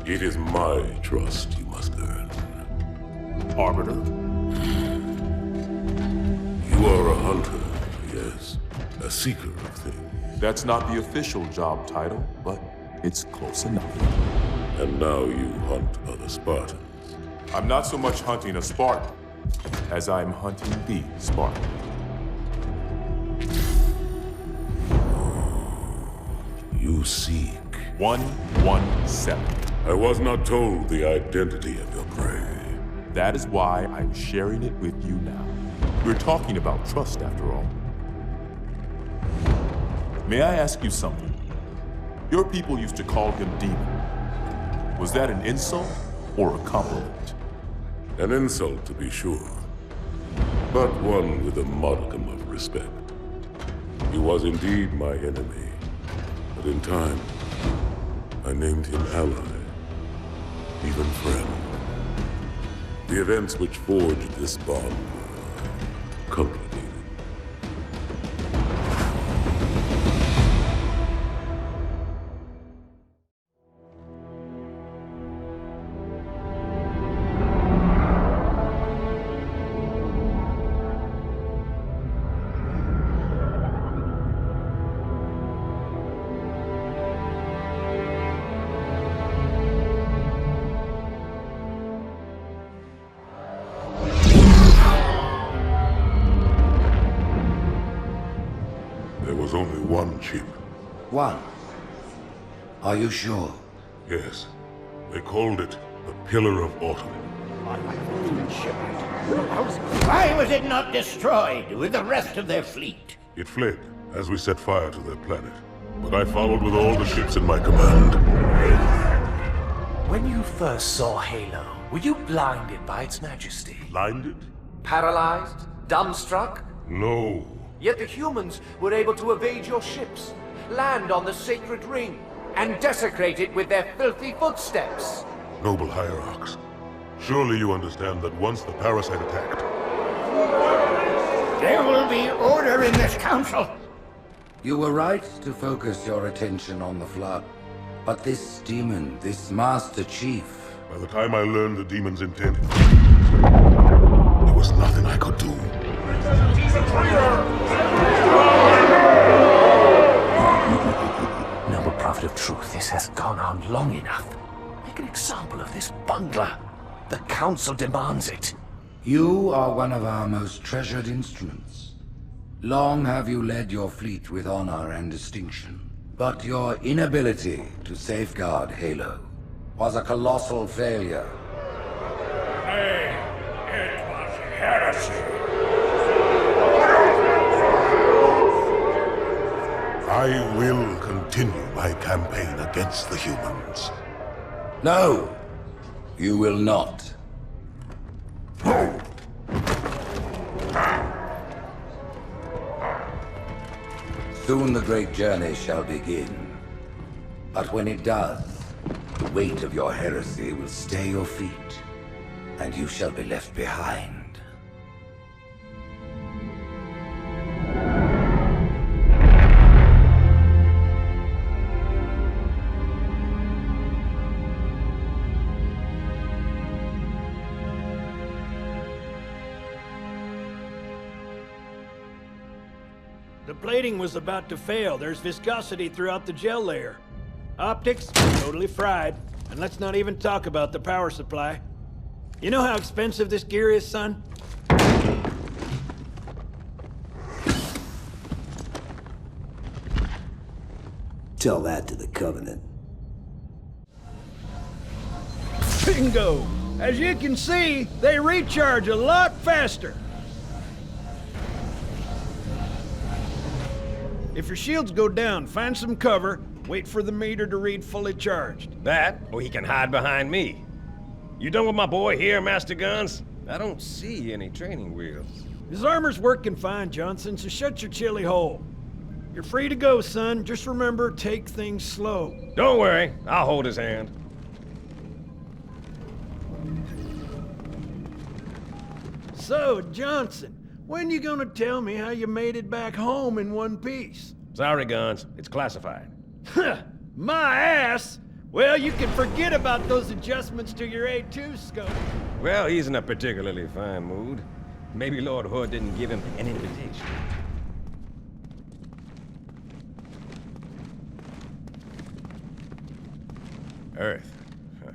It is my trust you must earn. Arbiter? You are a hunter, yes. A seeker of things. That's not the official job title, but it's close enough. And now you hunt other Spartans. I'm not so much hunting a Spartan as I'm hunting the Spartan. You seek. 117. I was not told the identity of your prey. That is why I'm sharing it with you now. We're talking about trust, after all. May I ask you something? Your people used to call him Demon. Was that an insult or a compliment? An insult, to be sure, but one with a modicum of respect. He was indeed my enemy, but in time, I named him ally, even friend. The events which forged this bond were complicated. There was only one chip. One. Are you sure? Yes. They called it the Pillar of Autumn. Why was it not destroyed with the rest of their fleet? It fled as we set fire to their planet. But I followed with all the ships in my command. When you first saw Halo, were you blinded by its majesty? Blinded? Paralyzed? Dumbstruck? No. Yet the humans were able to evade your ships, land on the sacred ring, and desecrate it with their filthy footsteps. Noble hierarchs, surely you understand that once the parasite attacked... There will be order in this council. You were right to focus your attention on the Flood. But this demon, this Master Chief... By the time I learned the demon's intent, there was nothing I could do. Noble Prophet of Truth, this has gone on long enough. Make an example of this bungler. The Council demands it. You are one of our most treasured instruments. Long have you led your fleet with honor and distinction. But your inability to safeguard Halo was a colossal failure. It was heresy. I will continue my campaign against the humans. No, you will not. Soon the great journey shall begin. But when it does, the weight of your heresy will stay your feet, and you shall be left behind. The plating was about to fail. There's viscosity throughout the gel layer. Optics, totally fried. And let's not even talk about the power supply. You know how expensive this gear is, son? Tell that to the Covenant. Bingo! As you can see, they recharge a lot faster. If your shields go down, find some cover, wait for the meter to read fully charged. That, or he can hide behind me. You done with my boy here, Master Guns? I don't see any training wheels. His armor's working fine, Johnson, so shut your chilly hole. You're free to go, son. Just remember, take things slow. Don't worry, I'll hold his hand. So, Johnson, when you gonna tell me how you made it back home in one piece? Sorry, Guns, it's classified. My ass! Well, you can forget about those adjustments to your A2 scope. Well, he's in a particularly fine mood. Maybe Lord Hood didn't give him an invitation. Earth. Huh.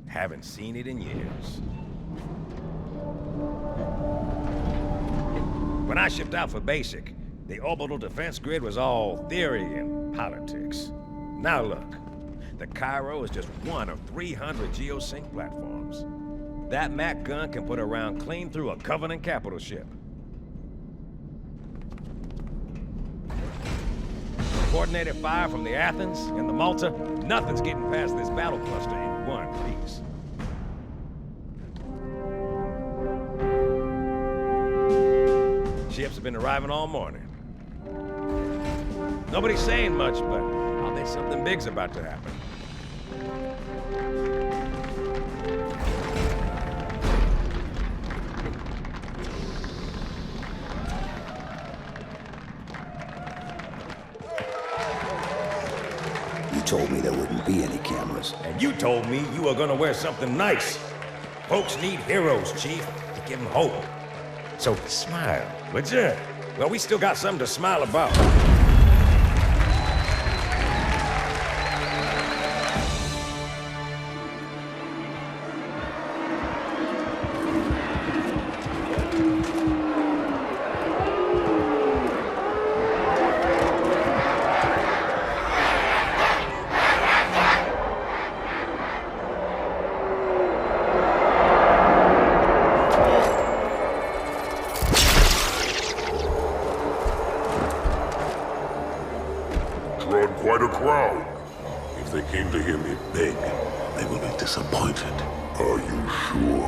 Haven't seen it in years. When I shipped out for basic, the orbital defense grid was all theory and politics. Now look, the Cairo is just one of 300 geosync platforms. That Mac gun can put a round clean through a Covenant capital ship. Coordinated fire from the Athens and the Malta, nothing's getting past this battle cluster in one piece. Ships have been arriving all morning. Nobody's saying much, but I'll bet something big's about to happen. You told me there wouldn't be any cameras. And you told me you were gonna wear something nice. Folks need heroes, Chief, to give them hope. So smile, would you? Well, we still got something to smile about. Drawn quite a crowd. If they came to hear me beg, they will be disappointed. Are you sure?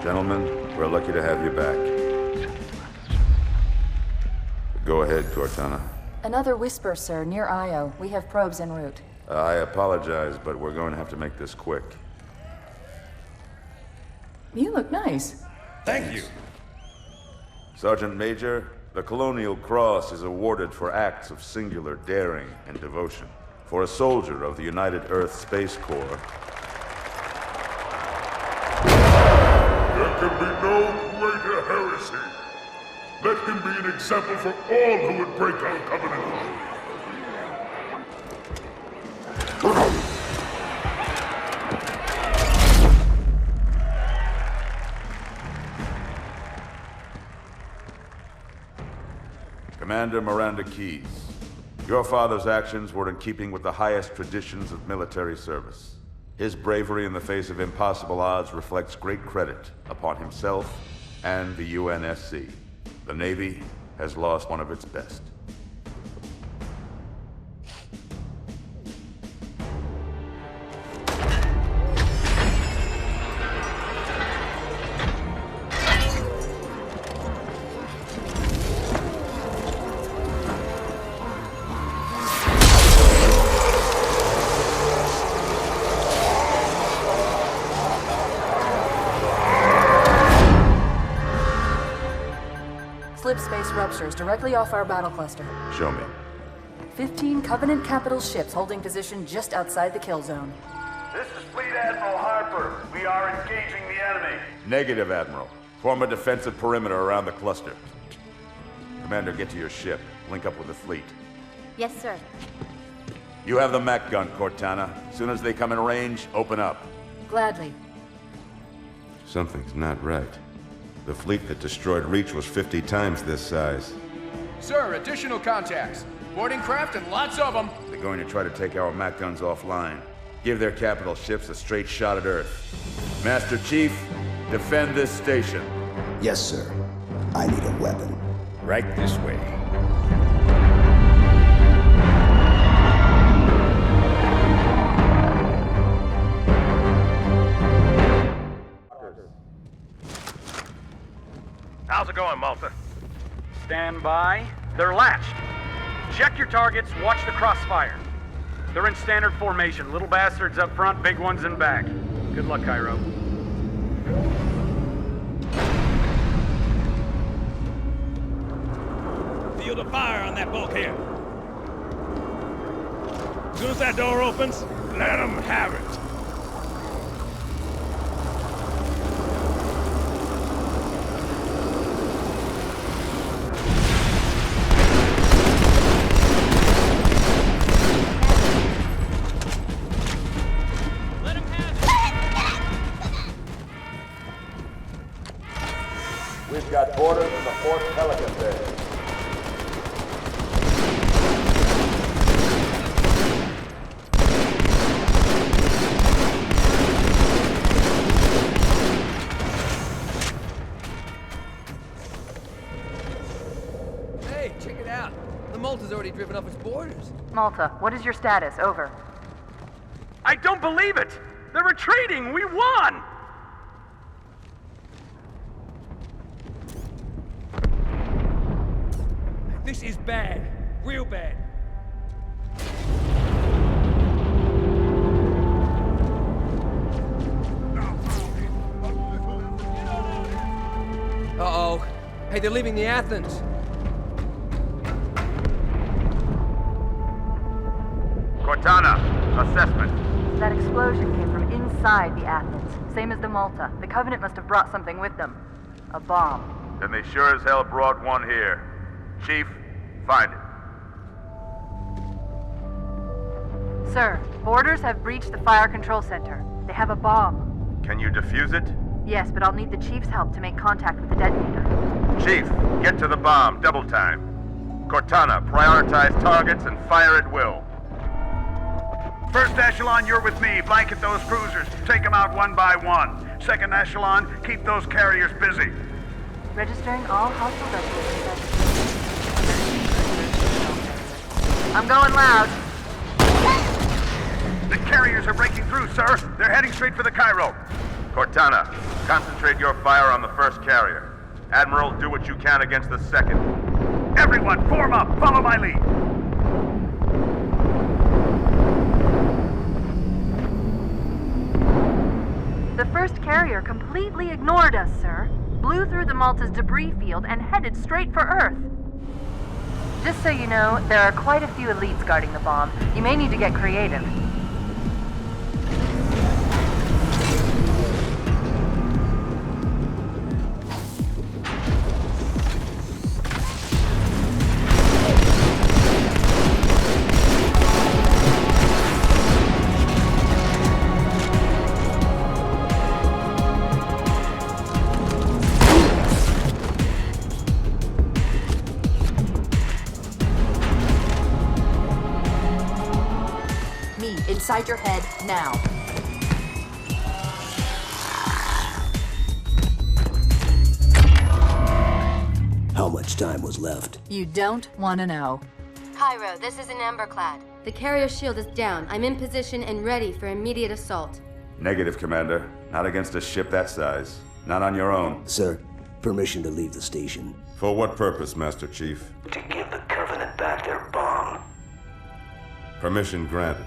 Gentlemen, we're lucky to have you back. Go ahead, Cortana. Another whisper, sir, near Io. We have probes en route. I apologize, but we're going to have to make this quick. You look nice. Thank you. Sergeant Major, the Colonial Cross is awarded for acts of singular daring and devotion. For a soldier of the United Earth Space Corps. There can be no greater heresy. Let him be an example for all who would break our covenant. Commander Miranda Keyes, your father's actions were in keeping with the highest traditions of military service. His bravery in the face of impossible odds reflects great credit upon himself and the UNSC. The Navy has lost one of its best. Slip space ruptures directly off our battle cluster. Show me. 15 Covenant capital ships holding position just outside the kill zone. This is Fleet Admiral Harper. We are engaging the enemy. Negative, Admiral. Form a defensive perimeter around the cluster. Commander, get to your ship. Link up with the fleet. Yes, sir. You have the Mac gun, Cortana. As soon as they come in range, open up. Gladly. Something's not right. The fleet that destroyed Reach was 50 times this size. Sir, additional contacts. Boarding craft and lots of them. They're going to try to take our Mac guns offline. Give their capital ships a straight shot at Earth. Master Chief, defend this station. Yes, sir. I need a weapon. Right this way. How's it going, Malta? Stand by. They're latched. Check your targets, watch the crossfire. They're in standard formation. Little bastards up front, big ones in back. Good luck, Cairo. Field of fire on that bulkhead. As soon as that door opens, let them have it. We've got orders from the Fort Pelican base. Hey, check it out. The Malta's already driven up its boarders. Malta, what is your status? Over. I don't believe it! They're retreating! We won! This is bad. Real bad. Uh-oh. Hey, they're leaving the Athens. Cortana, assessment. That explosion came from inside the Athens, same as the Malta. The Covenant must have brought something with them. A bomb. Then they sure as hell brought one here. Chief, find it. Sir, boarders have breached the fire control center. They have a bomb. Can you defuse it? Yes, but I'll need the Chief's help to make contact with the detonator. Chief, get to the bomb, double time. Cortana, prioritize targets and fire at will. First echelon, you're with me. Blanket those cruisers. Take them out one by one. Second echelon, keep those carriers busy. Registering all hostile vessels. I'm going loud. The carriers are breaking through, sir. They're heading straight for the Cairo. Cortana, concentrate your fire on the first carrier. Admiral, do what you can against the second. Everyone, form up. Follow my lead. The first carrier completely ignored us, sir. Blew through the Malta's debris field and headed straight for Earth. Just so you know, there are quite a few elites guarding the bomb. You may need to get creative. Inside your head, now. How much time was left? You don't want to know. Cairo, this is an Emberclad. The carrier shield is down. I'm in position and ready for immediate assault. Negative, Commander. Not against a ship that size. Not on your own. Sir, permission to leave the station. For what purpose, Master Chief? To give the Covenant back their bomb. Permission granted.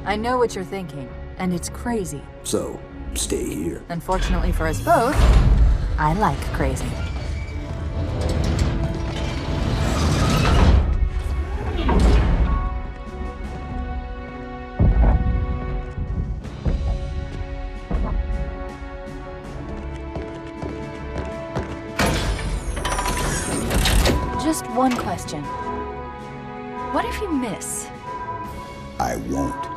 I know what you're thinking, and it's crazy. So, stay here. Unfortunately for us both, I like crazy. Just one question. What if you miss? I won't.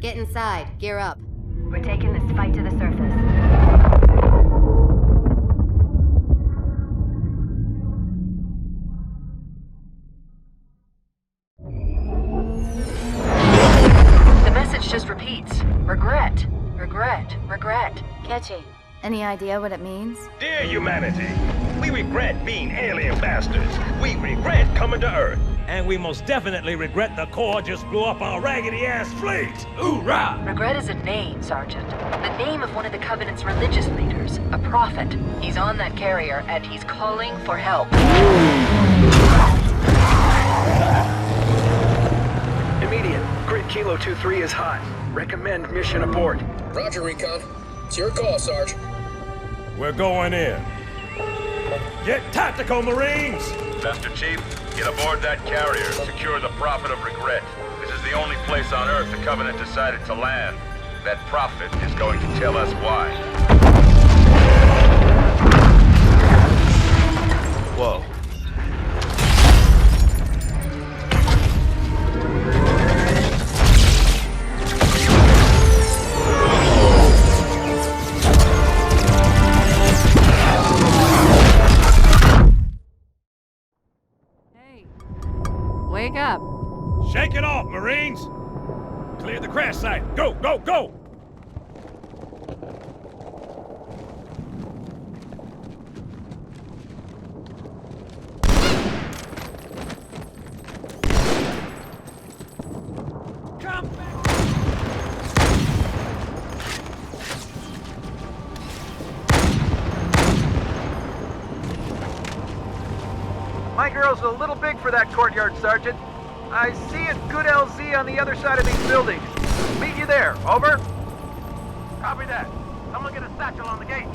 Get inside. Gear up. We're taking this fight to the surface. The message just repeats. Regret. Regret. Regret. Catchy. Any idea what it means? Dear humanity, we regret being alien bastards. We regret coming to Earth. And we most definitely regret the Corps just blew up our raggedy-ass fleet. Hoorah! Regret is a name, Sergeant. The name of one of the Covenant's religious leaders, a prophet. He's on that carrier, and he's calling for help. Immediate. Grid Kilo 2-3 is hot. Recommend mission abort. Roger, Recon. It's your call, Sarge. We're going in. Get tactical, Marines! Master Chief, get aboard that carrier. Secure the Prophet of Regret. This is the only place on Earth the Covenant decided to land. That Prophet is going to tell us why. Whoa. Wake up. Shake it off, Marines! Clear the crash site. Go, go, go! Come back! My girl's a little big for that courtyard, Sergeant. I see a good LZ on the other side of these buildings. Meet you there. Over. Copy that. Someone get a satchel on the gate.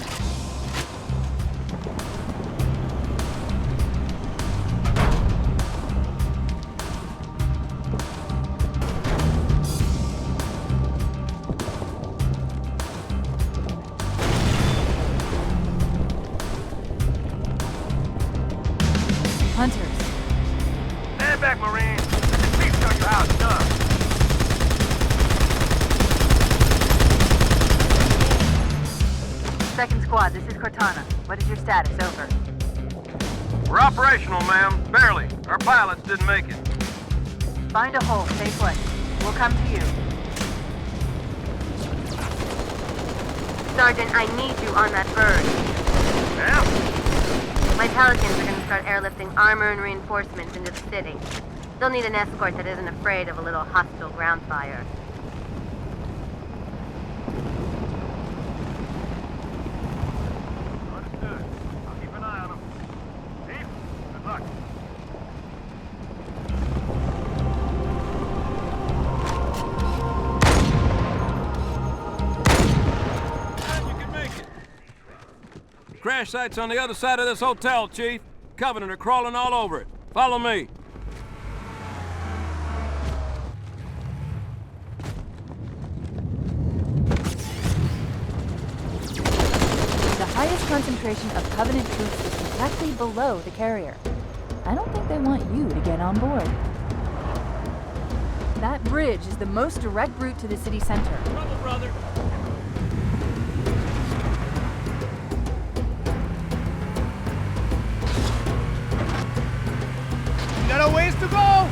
Hunters. Stand back, Marines. Please show you how it's done. Second squad, this is Cortana. What is your status? Over. We're operational, ma'am. Barely. Our pilots didn't make it. Find a hole, stay put. We'll come to you. Sergeant, I need you on that bird. Yeah? My Pelicans are going to start airlifting armor and reinforcements into the city. They'll need an escort that isn't afraid of a little hostile ground fire. Understood. I'll keep an eye on them. Chief, good luck. Crash site's on the other side of this hotel, Chief. Covenant are crawling all over it. Follow me. The highest concentration of Covenant troops is directly below the carrier. I don't think they want you to get on board. That bridge is the most direct route to the city center. Trouble, brother. Got a ways to go!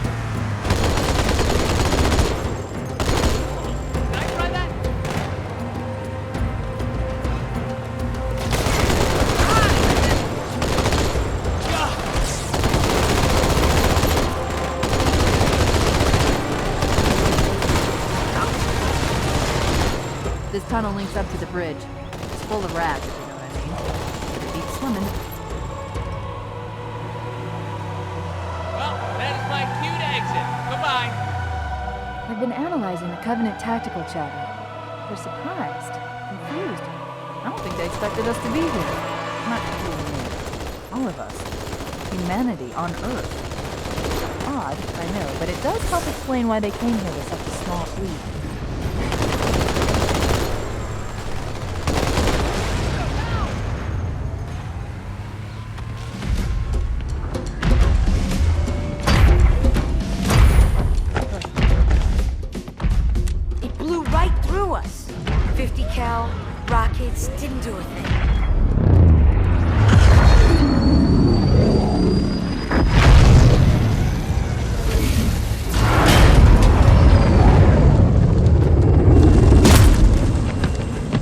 This tunnel links up to the bridge. It's full of rats, if you know what I mean. Better keep swimming. Well, that is my cue to exit. Goodbye. I've been analyzing the Covenant tactical chatter. They're surprised, confused. I don't think they expected us to be here. Not you and me. All of us. Humanity on Earth. Odd, I know, but it does help explain why they came here with such a small fleet. us. 50 cal, rockets, didn't do a thing.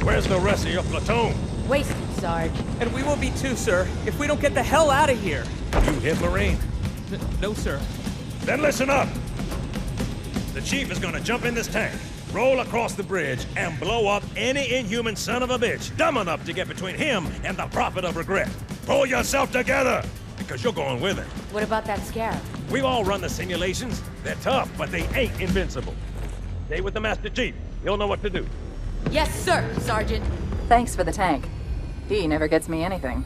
Where's the rest of your platoon? Wasted, Sarge. And we will be too, sir, if we don't get the hell out of here. You hit Marine? No, sir. Then listen up! The chief is gonna jump in this tank, roll across the bridge, and blow up any inhuman son of a bitch dumb enough to get between him and the Prophet of Regret. Pull yourself together, because you're going with it. What about that Scarab? We've all run the simulations. They're tough, but they ain't invincible. Stay with the Master Chief. He'll know what to do. Yes, sir, Sergeant. Thanks for the tank. He never gets me anything.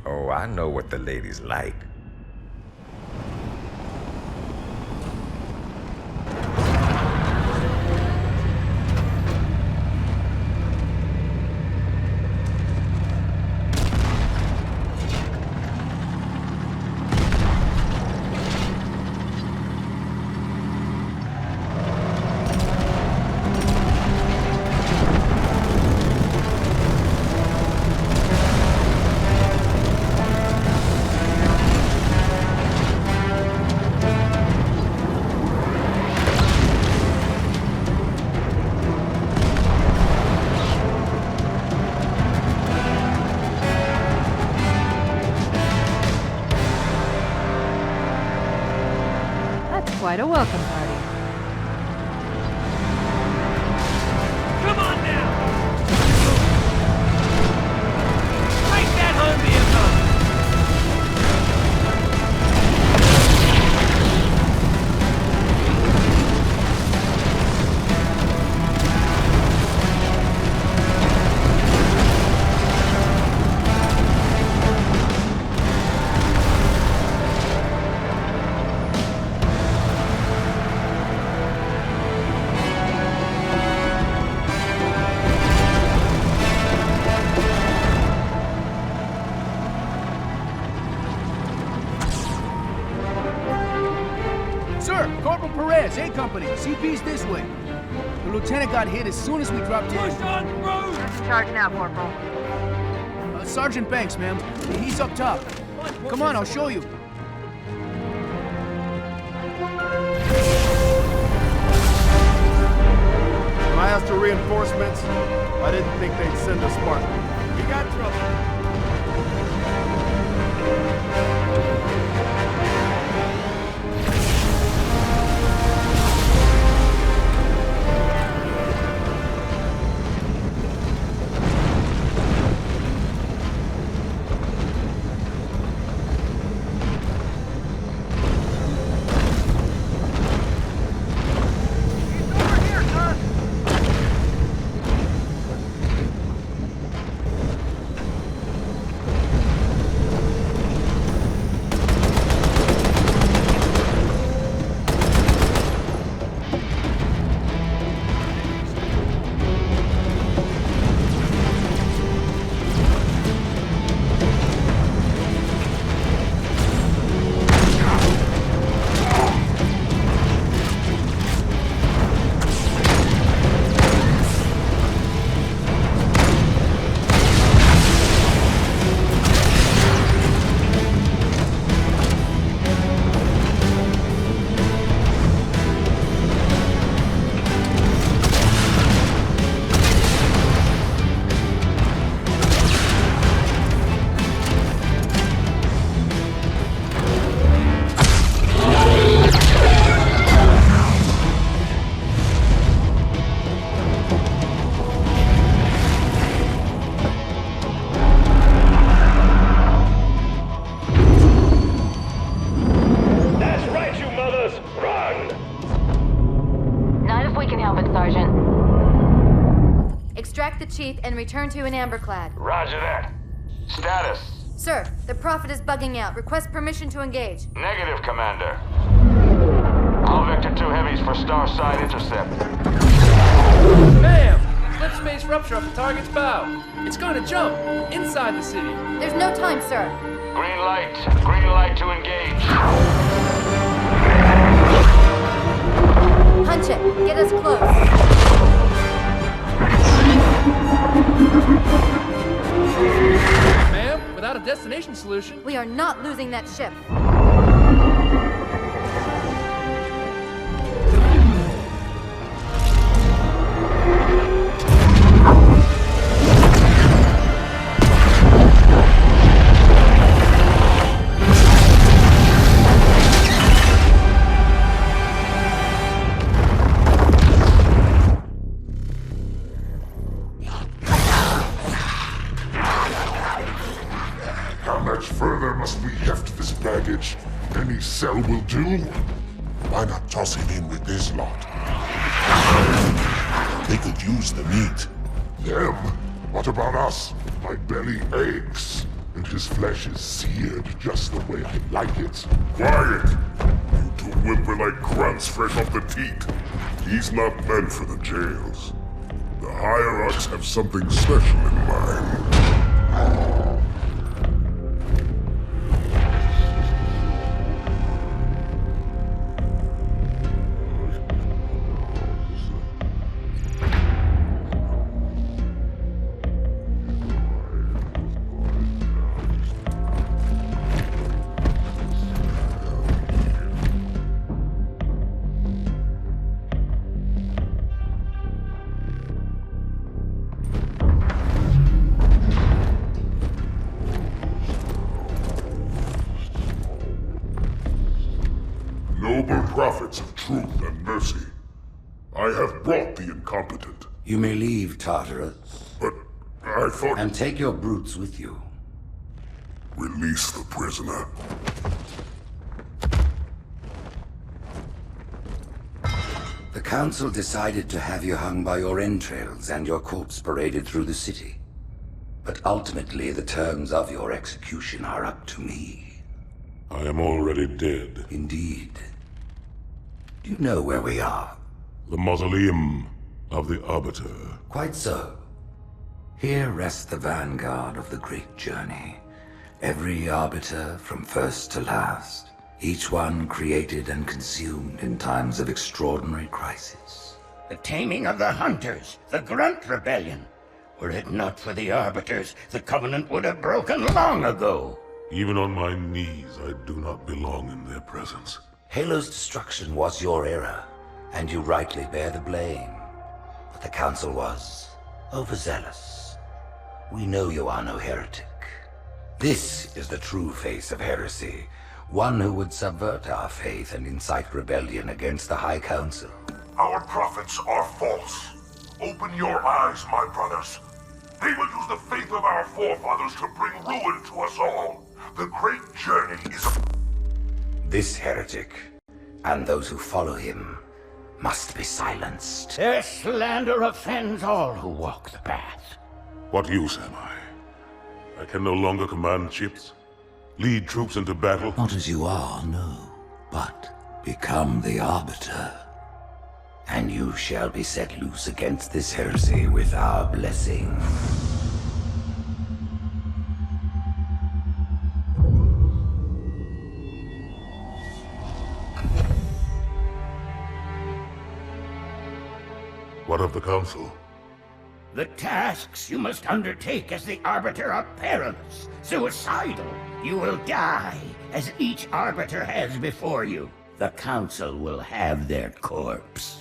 Oh, I know what the ladies like. Quite a welcome party. Come on now! Take that home vehicle! Corporal Perez, A Company. CP's this way. The lieutenant got hit as soon as we dropped in. Push on through! Where's the charge now, Corporal? Sergeant Banks, ma'am. He's up top. Come on, I'll show you. When I asked for reinforcements, I didn't think they'd send a Spartan. We got trouble. Extract the chief and return to an amberclad. Roger that. Status? Sir, the Prophet is bugging out. Request permission to engage. Negative, Commander. All Vector 2 heavies for Starside intercept. Bam! Slip space rupture off the target's bow. It's going to jump inside the city. There's no time, sir. Green light. Green light to engage. Hunt Watch it. Get us close. Ma'am, without a destination solution... We are not losing that ship. How much further must we heft this baggage? Any cell will do? Why not toss it in with this lot? They could use the meat. Them? What about us? My belly aches, and his flesh is seared just the way I like it. Quiet! You two whimper-like grunts fresh off the teat. He's not meant for the jails. The hierarchs have something special in mind. Noble prophets of truth and mercy, I have brought the incompetent. You may leave, Tartarus. But I thought... And take your brutes with you. Release the prisoner. The Council decided to have you hung by your entrails and your corpse paraded through the city. But ultimately, the terms of your execution are up to me. I am already dead. Indeed. Do you know where we are? The mausoleum of the Arbiter. Quite so. Here rests the vanguard of the great journey. Every Arbiter from first to last. Each one created and consumed in times of extraordinary crisis. The taming of the Hunters, the Grunt Rebellion. Were it not for the Arbiters, the Covenant would have broken long ago. Even on my knees, I do not belong in their presence. Halo's destruction was your error, and you rightly bear the blame. But the Council was overzealous. We know you are no heretic. This is the true face of heresy, one who would subvert our faith and incite rebellion against the High Council. Our prophets are false. Open your eyes, my brothers. They will use the faith of our forefathers to bring ruin to us all. The great journey is a... This heretic, and those who follow him, must be silenced. Their slander offends all who walk the path. What use am I? I can no longer command ships, lead troops into battle. Not as you are, no, but become the Arbiter. And you shall be set loose against this heresy with our blessing. What of the Council? The tasks you must undertake as the Arbiter are perilous, suicidal. You will die, as each Arbiter has before you. The Council will have their corpse.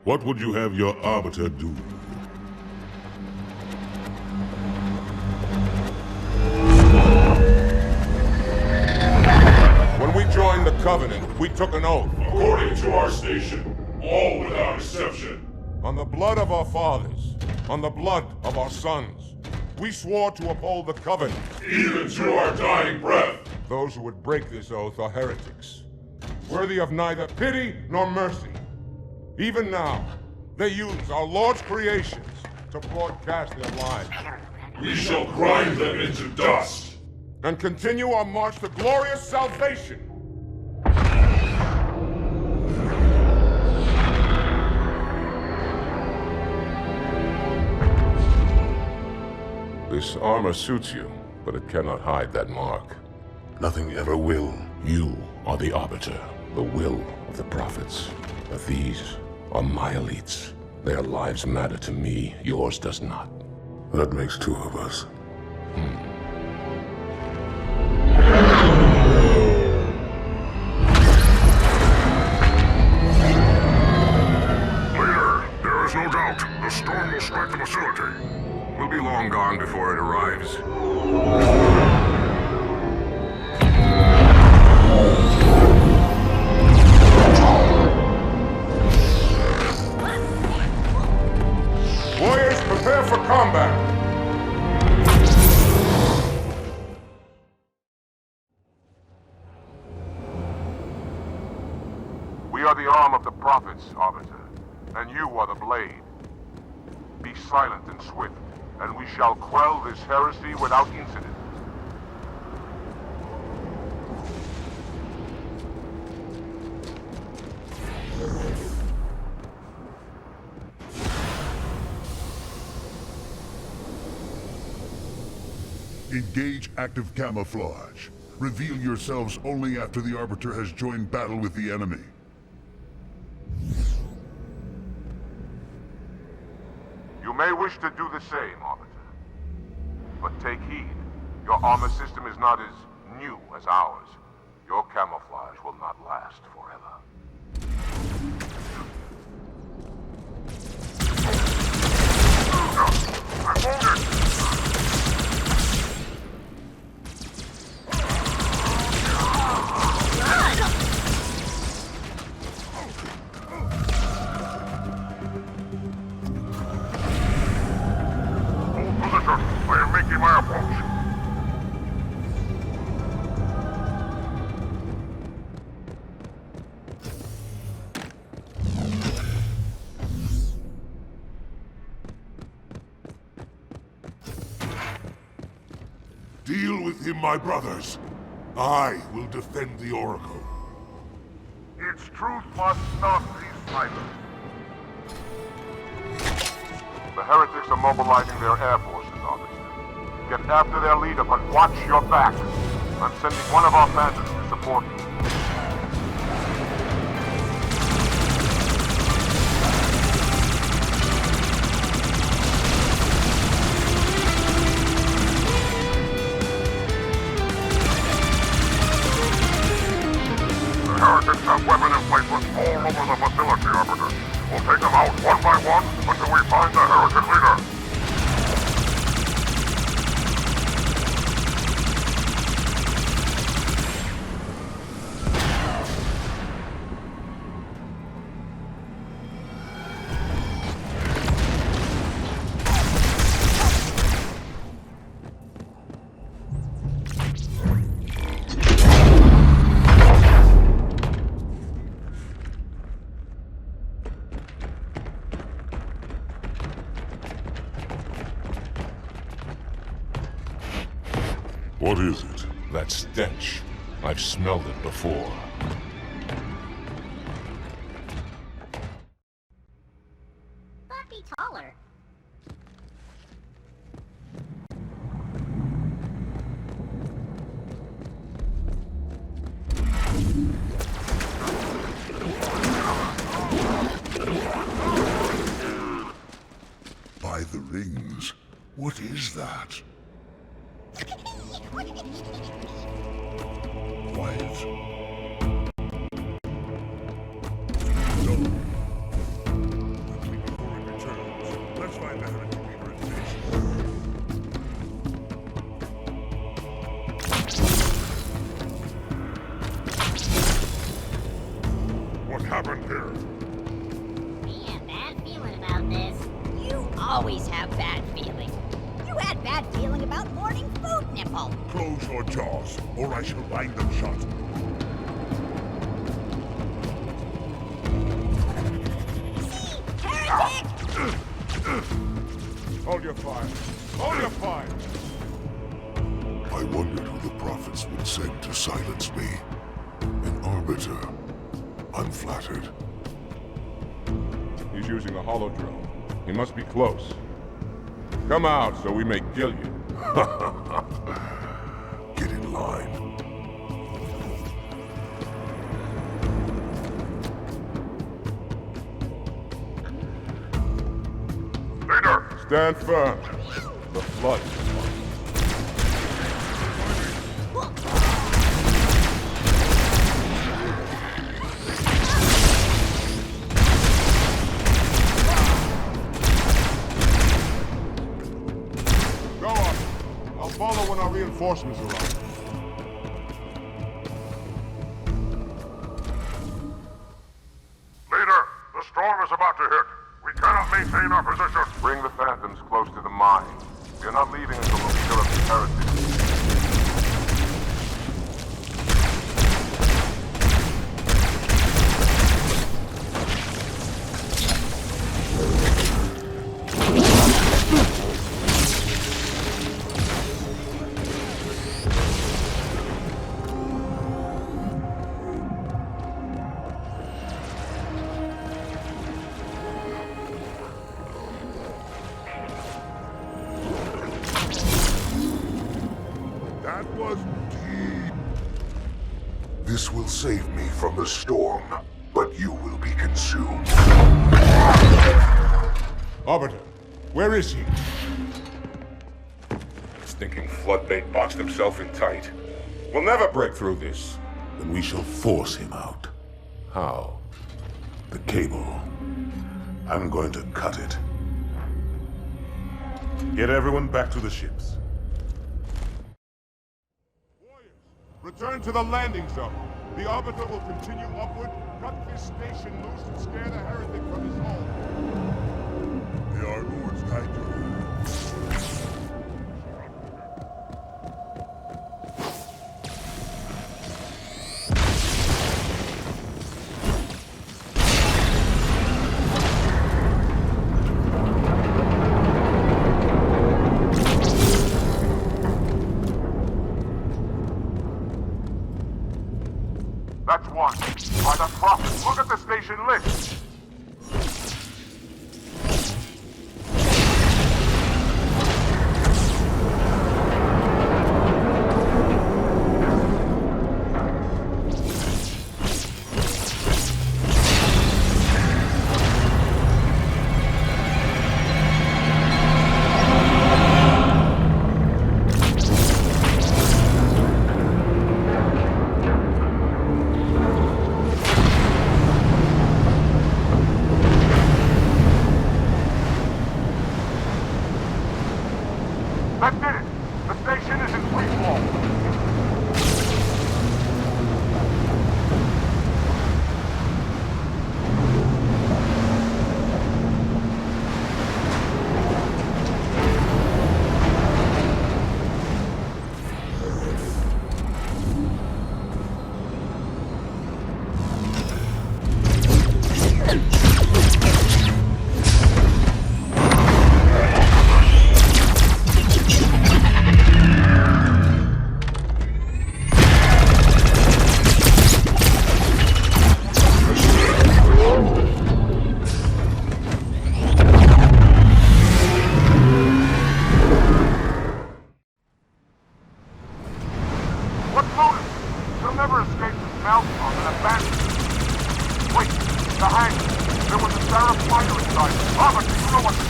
What would you have your Arbiter do? When we joined the Covenant, we took an oath. According to our station, all without exception. On the blood of our fathers, on the blood of our sons, we swore to uphold the Covenant. Even to our dying breath. Those who would break this oath are heretics, worthy of neither pity nor mercy. Even now, they use our Lord's creations to broadcast their lies. We shall grind them into dust. And continue our march to glorious salvation. This armor suits you, but it cannot hide that mark. Nothing ever will. You are the Arbiter, the will of the prophets. But these are my elites. Their lives matter to me, yours does not. That makes two of us. Leader, there is no doubt the storm will strike the facility. We'll be long gone before it arrives. Warriors, prepare for combat! We are the arm of the prophets, Arbiter, and you are the blade. Be silent and swift, and we shall quell this heresy without incident. Engage active camouflage. Reveal yourselves only after the Arbiter has joined battle with the enemy. You may wish to do the same, Arbiter. But take heed. Your armor system is not as new as ours. Your camouflage will not last forever. I'm wounded! I am making my approach. Deal with him, my brothers. I will defend the Oracle. Its truth must not be silenced. The heretics are mobilizing their air forces, Arbiter. Get after their leader, but watch your back. I'm sending one of our phantoms to support you. The heretics have weapon emplacements all over the facility, Arbiter. We'll take them out one by one until we find the heretic leader. What is it? That stench. I've smelled it before. But be taller. By the rings. What is that? Quiet. So, quickly before it returns, let's find the heretic leader in station. What happened here? We have bad feeling about this. You always have bad feeling. You had bad feeling about morning food nipple. Close your jaws, or I shall bind them shut. heretic! Hold your fire. Hold your fire! I wondered who the prophets would send to silence me. An arbiter. I'm flattered. He's using a hollow drone. He must be close. Come out so we may kill you. Get in line. Leader! Stand firm. The flood is upon us. Go on. I'll follow when our reinforcements arrive. Leader, the storm is about to hit. We cannot maintain our position. Bring the Phantoms close to the mine. We are not leaving until we clear up the heretics. That was deep. This will save me from the storm, but you will be consumed. Arbiter, where is he? Stinking floodbait boxed himself in tight. We'll never break through this. Then we shall force him out. How? The cable. I'm going to cut it. Get everyone back to the ships. Return to the landing zone. The Arbiter will continue upward, cut this station loose, and scare the heretic from his home. May our lords guide you. That's one. By the Prophet, look at the station list. That did it! The station is in free fall. What motive? She'll never escape this maelstrom and abandon it. Wait, the hangar. There was a Seraph fighter inside. Arbiter, you know what to do.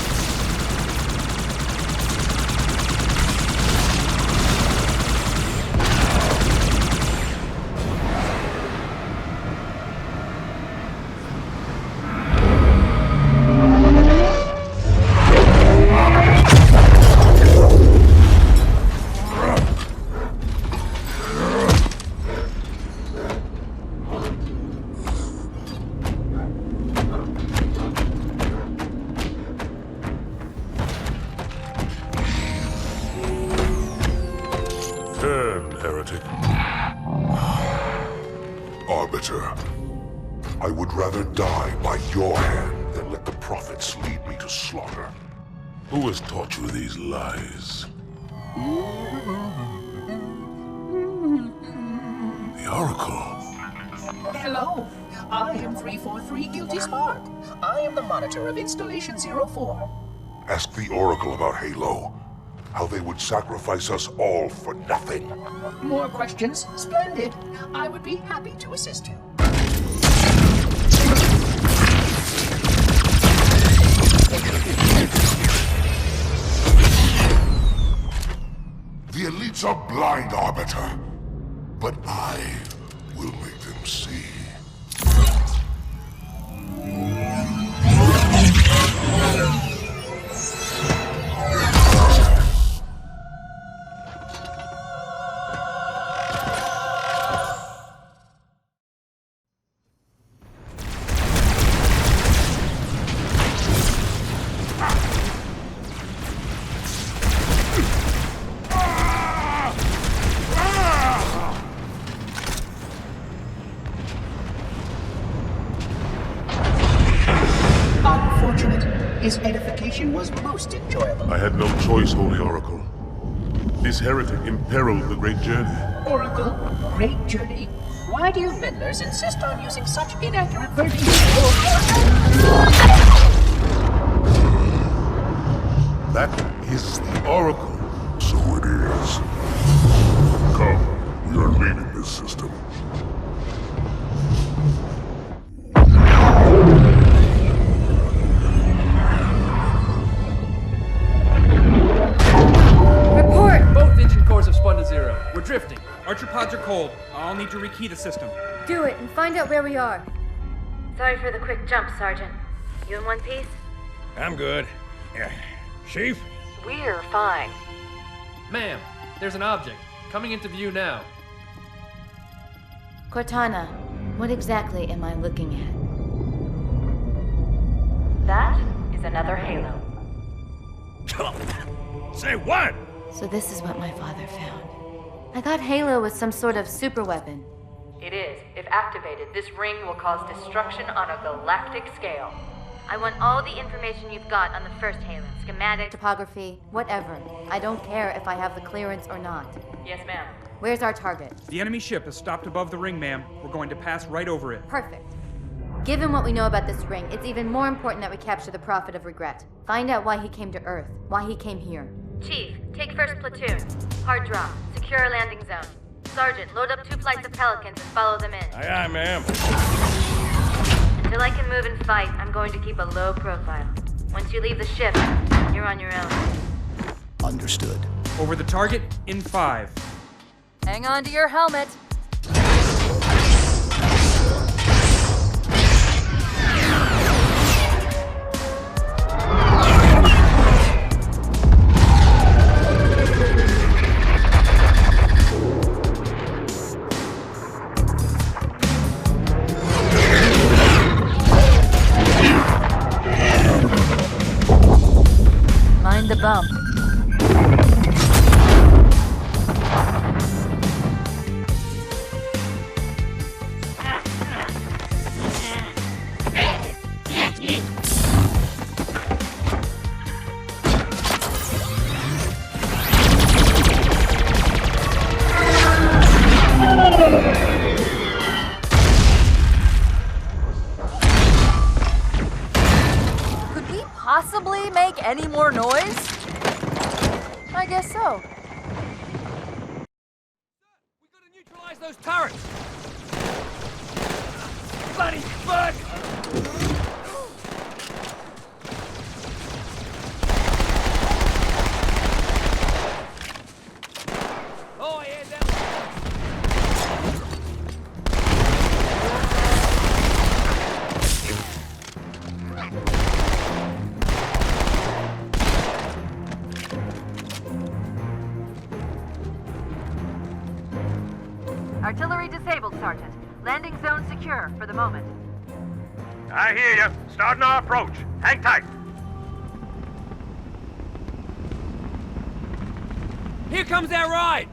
Turn, heretic. Arbiter, I would rather die by your hand than let the prophets to slaughter. Who has taught you these lies? The Oracle. Hello, I am 343 Guilty Spark. I am the monitor of Installation 04. Ask the Oracle about Halo. How they would sacrifice us all for nothing. More questions? Splendid. I would be happy to assist you. The elites are blind, Arbiter. But I will make them see. His edification was most enjoyable. I had no choice, Holy Oracle. This heretic imperiled the Great Journey. Oracle, great journey. Why do you meddlers insist on using such inaccurate verbiage? That is the Oracle. So it is. Come, we are leaving this system. Have spun to zero. We're drifting. Archer pods are cold. I'll need to rekey the system. Do it and find out where we are. Sorry for the quick jump, Sergeant. You in one piece? I'm good. Chief? We're fine. Ma'am, there's an object. Coming into view now. Cortana, what exactly am I looking at? That is another Halo. Say what? So this is what my father found. I thought Halo was some sort of super weapon. It is. If activated, this ring will cause destruction on a galactic scale. I want all the information you've got on the first Halo. Schematic, topography, whatever. I don't care if I have the clearance or not. Yes, ma'am. Where's our target? The enemy ship has stopped above the ring, ma'am. We're going to pass right over it. Perfect. Given what we know about this ring, it's even more important that we capture the Prophet of Regret. Find out why he came to Earth, why he came here. Chief, take first platoon. Hard drop. Secure a landing zone. Sergeant, load up 2 flights of Pelicans and follow them in. Aye, aye, ma'am. Until I can move and fight, I'm going to keep a low profile. Once you leave the ship, you're on your own. Understood. Over the target in 5. Hang on to your helmet. Mind the bump. Could we possibly make any more noise? I guess so. We gotta neutralize those turrets! Bloody fuck! Oh, yeah, that... Artillery disabled, Sergeant. Landing zone secure for the moment. I hear you. Starting our approach. Hang tight. Here comes our ride!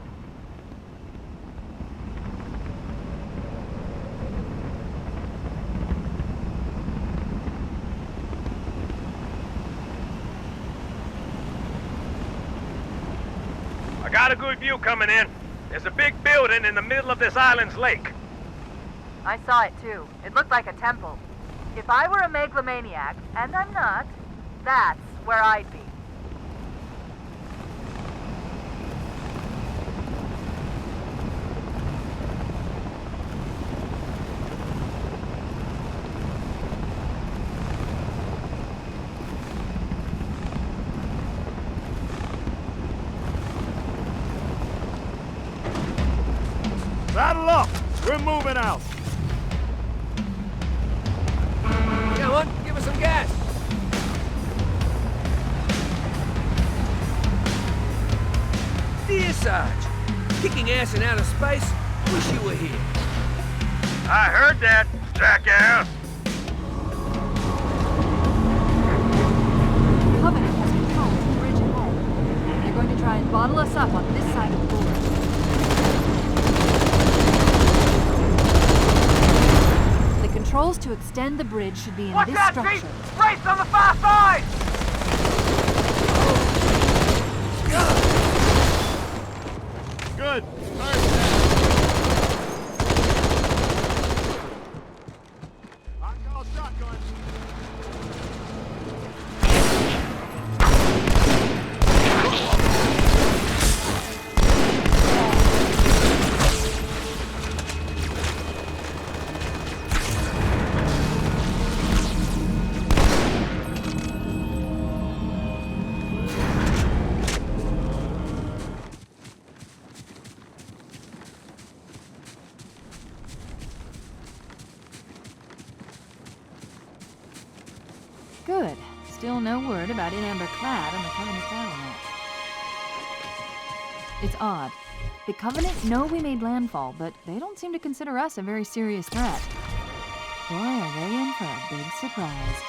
Got a good view coming in. There's a big building in the middle of this island's lake. I saw it too. It looked like a temple. If I were a megalomaniac, and I'm not, that's where I'd be. Saddle up! We're moving out! Come on, give us some gas! Dear Sarge, kicking ass in outer space? Wish you were here. I heard that, jackass! Covenant has control of the bridge ahead. They're going to try and bottle us up on this side of the gorge. The controls to extend the bridge should be in this structure. Chief! Race on the far side! Good. I call shotgun. Good. Still no word about In Amber Clad on the Covenant battlement. It's odd. The Covenant know we made landfall, but they don't seem to consider us a very serious threat. Boy, are they in for a big surprise.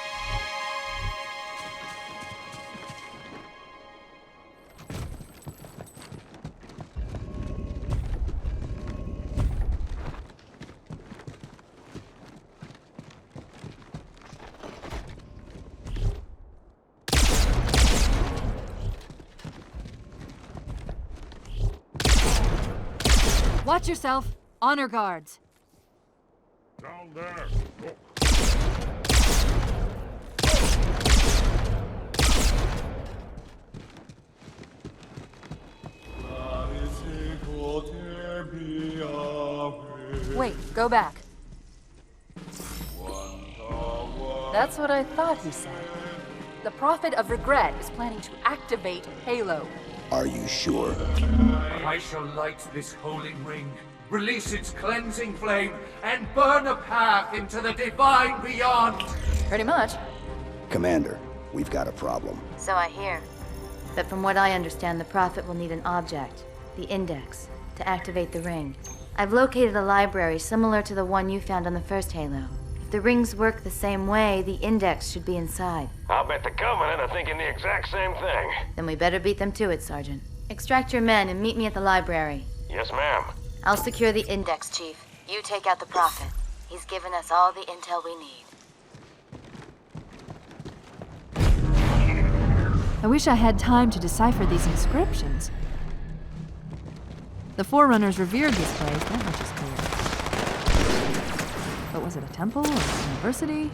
Watch yourself. Honor guards. Down there. Wait, go back. That's what I thought he said. The Prophet of Regret is planning to activate Halo. Are you sure? I shall light this holy ring, release its cleansing flame, and burn a path into the divine beyond. Pretty much. Commander, we've got a problem. So I hear. But from what I understand, the Prophet will need an object, the Index, to activate the ring. I've located a library similar to the one you found on the first Halo. If the rings work the same way, the Index should be inside. I'll bet the Covenant are thinking the exact same thing. Then we better beat them to it, Sergeant. Extract your men and meet me at the library. Yes, ma'am. I'll secure the Index, Chief. You take out the Prophet. He's given us all the intel we need. I wish I had time to decipher these inscriptions. The Forerunners revered this place, that much is clear. But was it a temple or a university?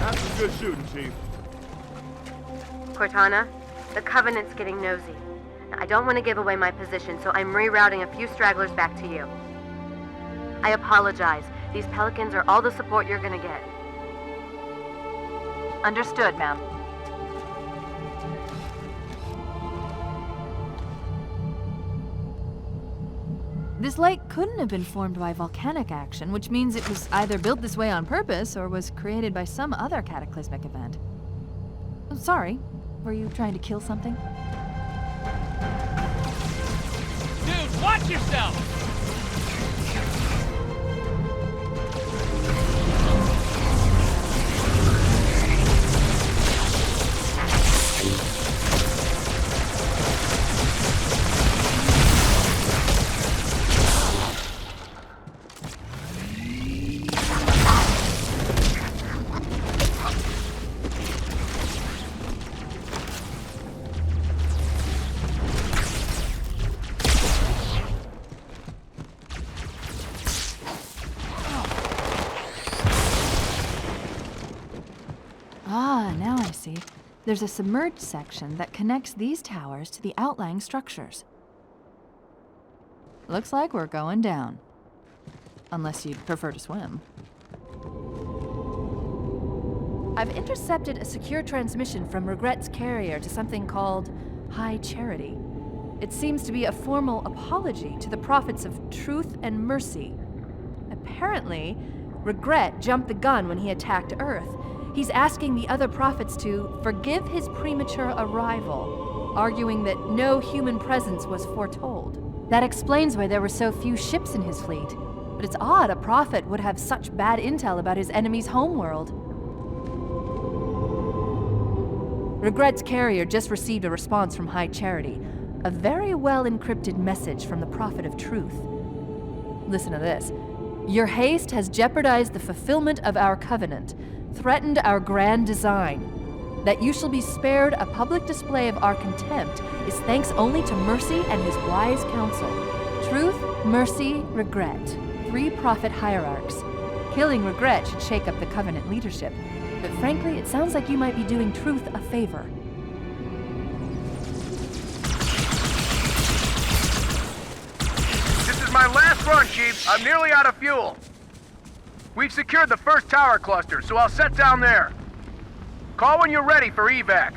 That's some good shooting, Chief. Cortana, the Covenant's getting nosy. I don't want to give away my position, so I'm rerouting a few stragglers back to you. I apologize. These Pelicans are all the support you're gonna get. Understood, ma'am. This lake couldn't have been formed by volcanic action, which means it was either built this way on purpose or was created by some other cataclysmic event. Oh, sorry, were you trying to kill something? Dude, watch yourself! There's a submerged section that connects these towers to the outlying structures. Looks like we're going down. Unless you'd prefer to swim. I've intercepted a secure transmission from Regret's carrier to something called High Charity. It seems to be a formal apology to the prophets of truth and mercy. Apparently, Regret jumped the gun when he attacked Earth. He's asking the other prophets to forgive his premature arrival, arguing that no human presence was foretold. That explains why there were so few ships in his fleet. But it's odd a prophet would have such bad intel about his enemy's homeworld. Regret's carrier just received a response from High Charity. A very well-encrypted message from the Prophet of Truth. Listen to this. Your haste has jeopardized the fulfillment of our covenant, threatened our grand design. That you shall be spared a public display of our contempt is thanks only to Mercy and his wise counsel. Truth, Mercy, Regret. 3 prophet hierarchs. Killing Regret should shake up the covenant leadership. But frankly, it sounds like you might be doing Truth a favor. This is my last run, Chief. I'm nearly out of fuel. We've secured the first tower cluster, so I'll set down there. Call when you're ready for evac.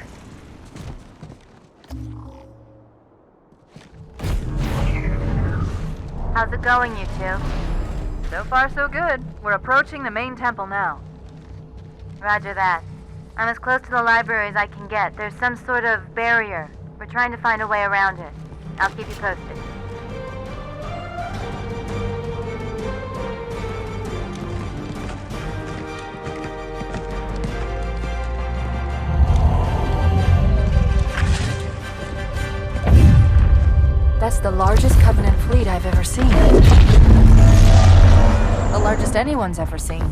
How's it going, you two? So far, so good. We're approaching the main temple now. Roger that. I'm as close to the library as I can get. There's some sort of barrier. We're trying to find a way around it. I'll keep you posted. That's the largest Covenant fleet I've ever seen. The largest anyone's ever seen.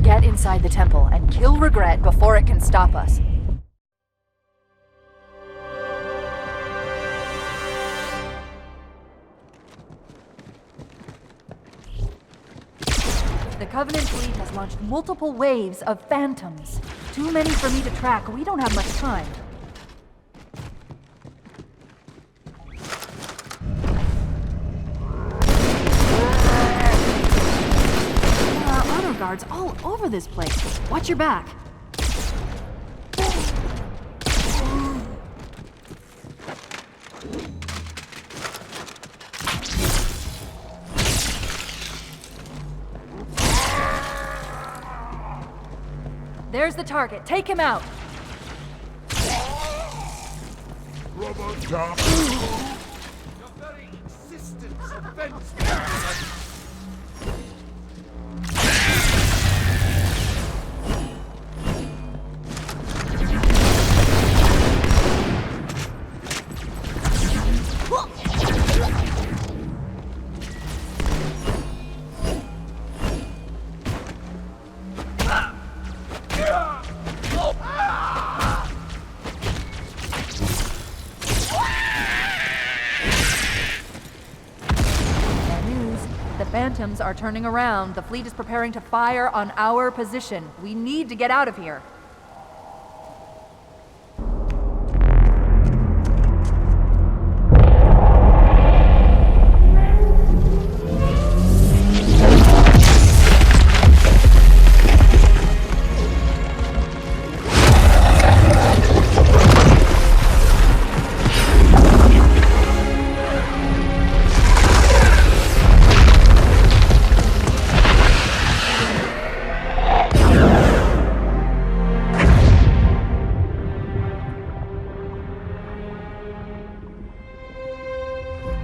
Get inside the temple and kill Regret before it can stop us. The Covenant fleet has launched multiple waves of phantoms. Too many for me to track. We don't have much time. Honor guards all over this place. Watch your back. There's the target. Take him out. Rubber top. Your very existence offends me. Phantoms are turning around. The fleet is preparing to fire on our position. We need to get out of here.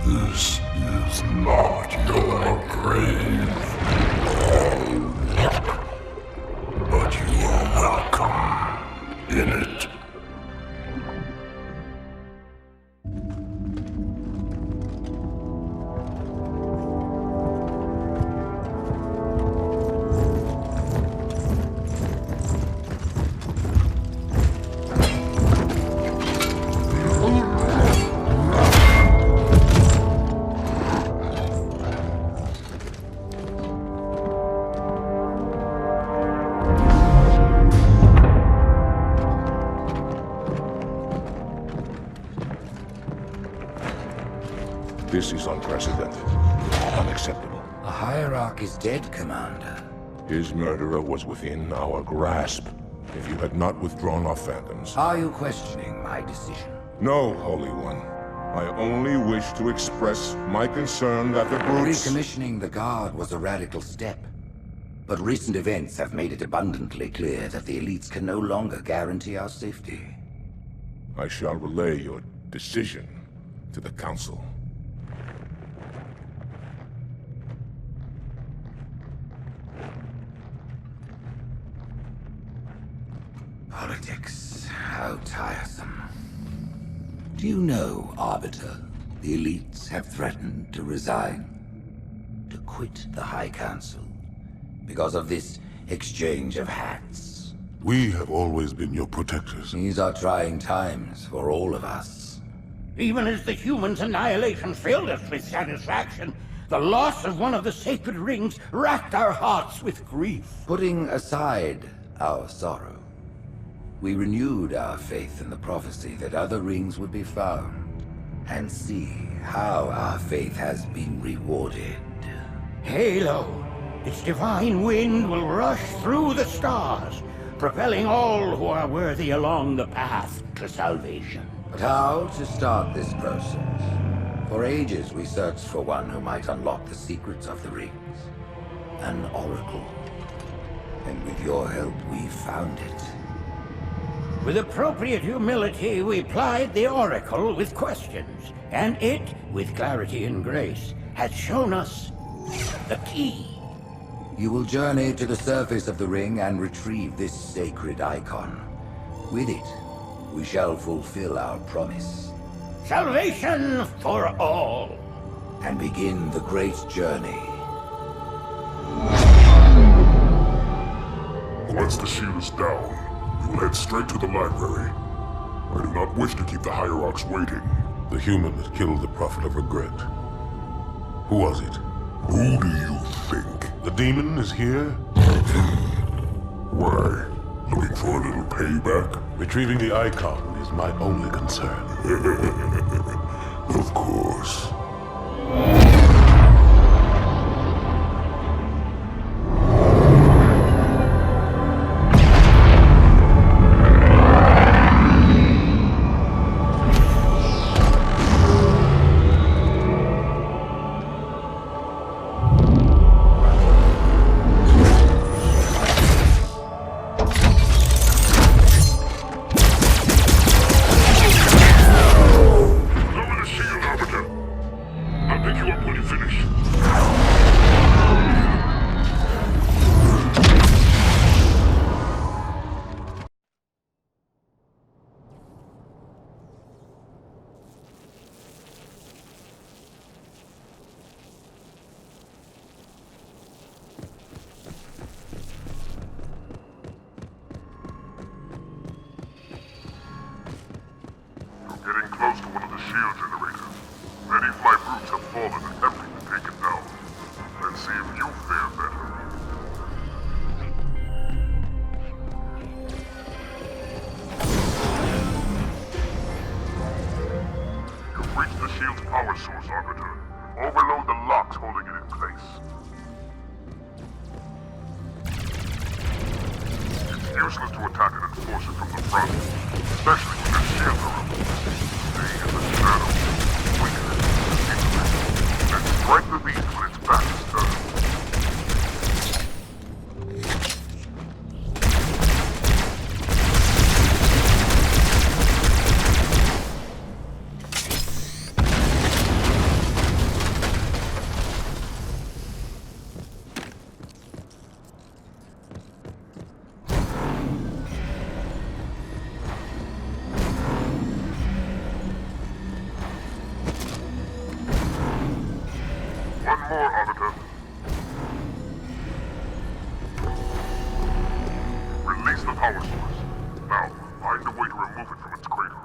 This is not your grave, but you are welcome in it. This is unprecedented. Unacceptable. The Hierarch is dead, Commander. His murderer was within our grasp. If you had not withdrawn our phantoms... Are you questioning my decision? No, Holy One. I only wish to express my concern that the brutes... Recommissioning the Guard was a radical step. But recent events have made it abundantly clear that the elites can no longer guarantee our safety. I shall relay your decision to the Council. Politics, how tiresome. Do you know, Arbiter, the elites have threatened to resign, to quit the High Council, because of this exchange of hats? We have always been your protectors. These are trying times for all of us. Even as the humans' annihilation filled us with satisfaction, the loss of one of the sacred rings racked our hearts with grief. Putting aside our sorrow, we renewed our faith in the prophecy that other rings would be found, and see how our faith has been rewarded. Halo, its divine wind will rush through the stars, propelling all who are worthy along the path to salvation. But how to start this process? For ages we searched for one who might unlock the secrets of the rings. An oracle. And with your help, we found it. With appropriate humility, we plied the Oracle with questions, and it, with clarity and grace, has shown us the key. You will journey to the surface of the ring and retrieve this sacred icon. With it, we shall fulfill our promise. Salvation for all. And begin the great journey. Once the shield is down, we will head straight to the library. I do not wish to keep the Hierarchs waiting. The human that killed the Prophet of Regret. Who was it? Who do you think? The demon is here? Why? Looking for a little payback? Retrieving the icon is my only concern. Of course. Getting close to one of the shield generators. Many fly brutes have fallen attempting to take it down. Let's see if you fare better. You've reached the shield's power source, Arbiter. Overload the locks holding it in place. It's useless to attack an enforcer from the front, especially when their shields are up. Stay in the shadows, weakness, and strike the beast when its back is turned. One more, Arbiter. Release the power source. Now, find a way to remove it from its cradle.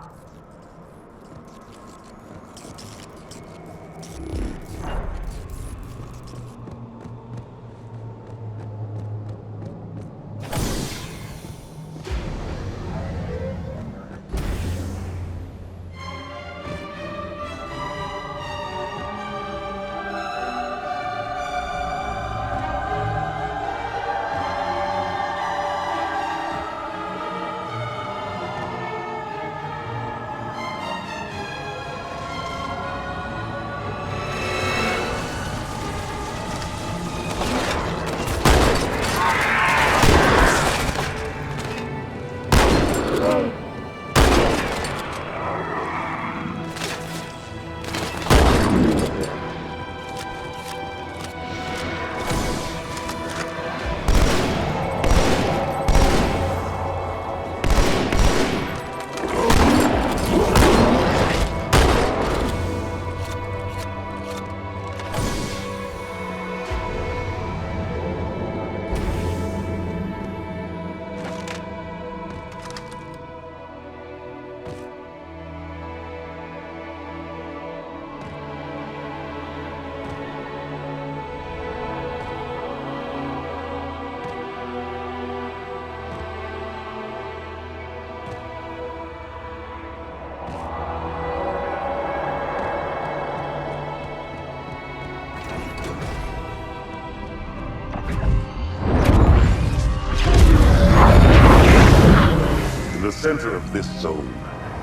center of this zone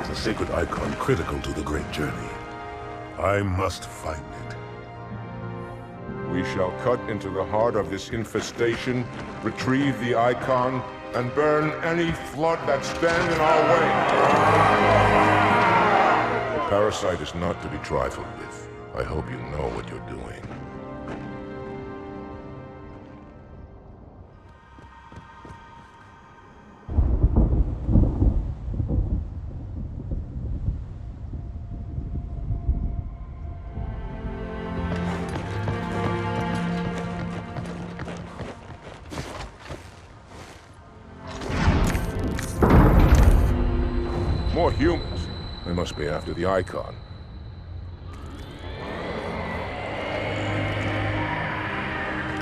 is a sacred icon critical to the Great Journey. I must find it. We shall cut into the heart of this infestation, retrieve the icon, and burn any flood that stand in our way. The parasite is not to be trifled with. I hope you know what you're doing. More humans. They must be after the icon.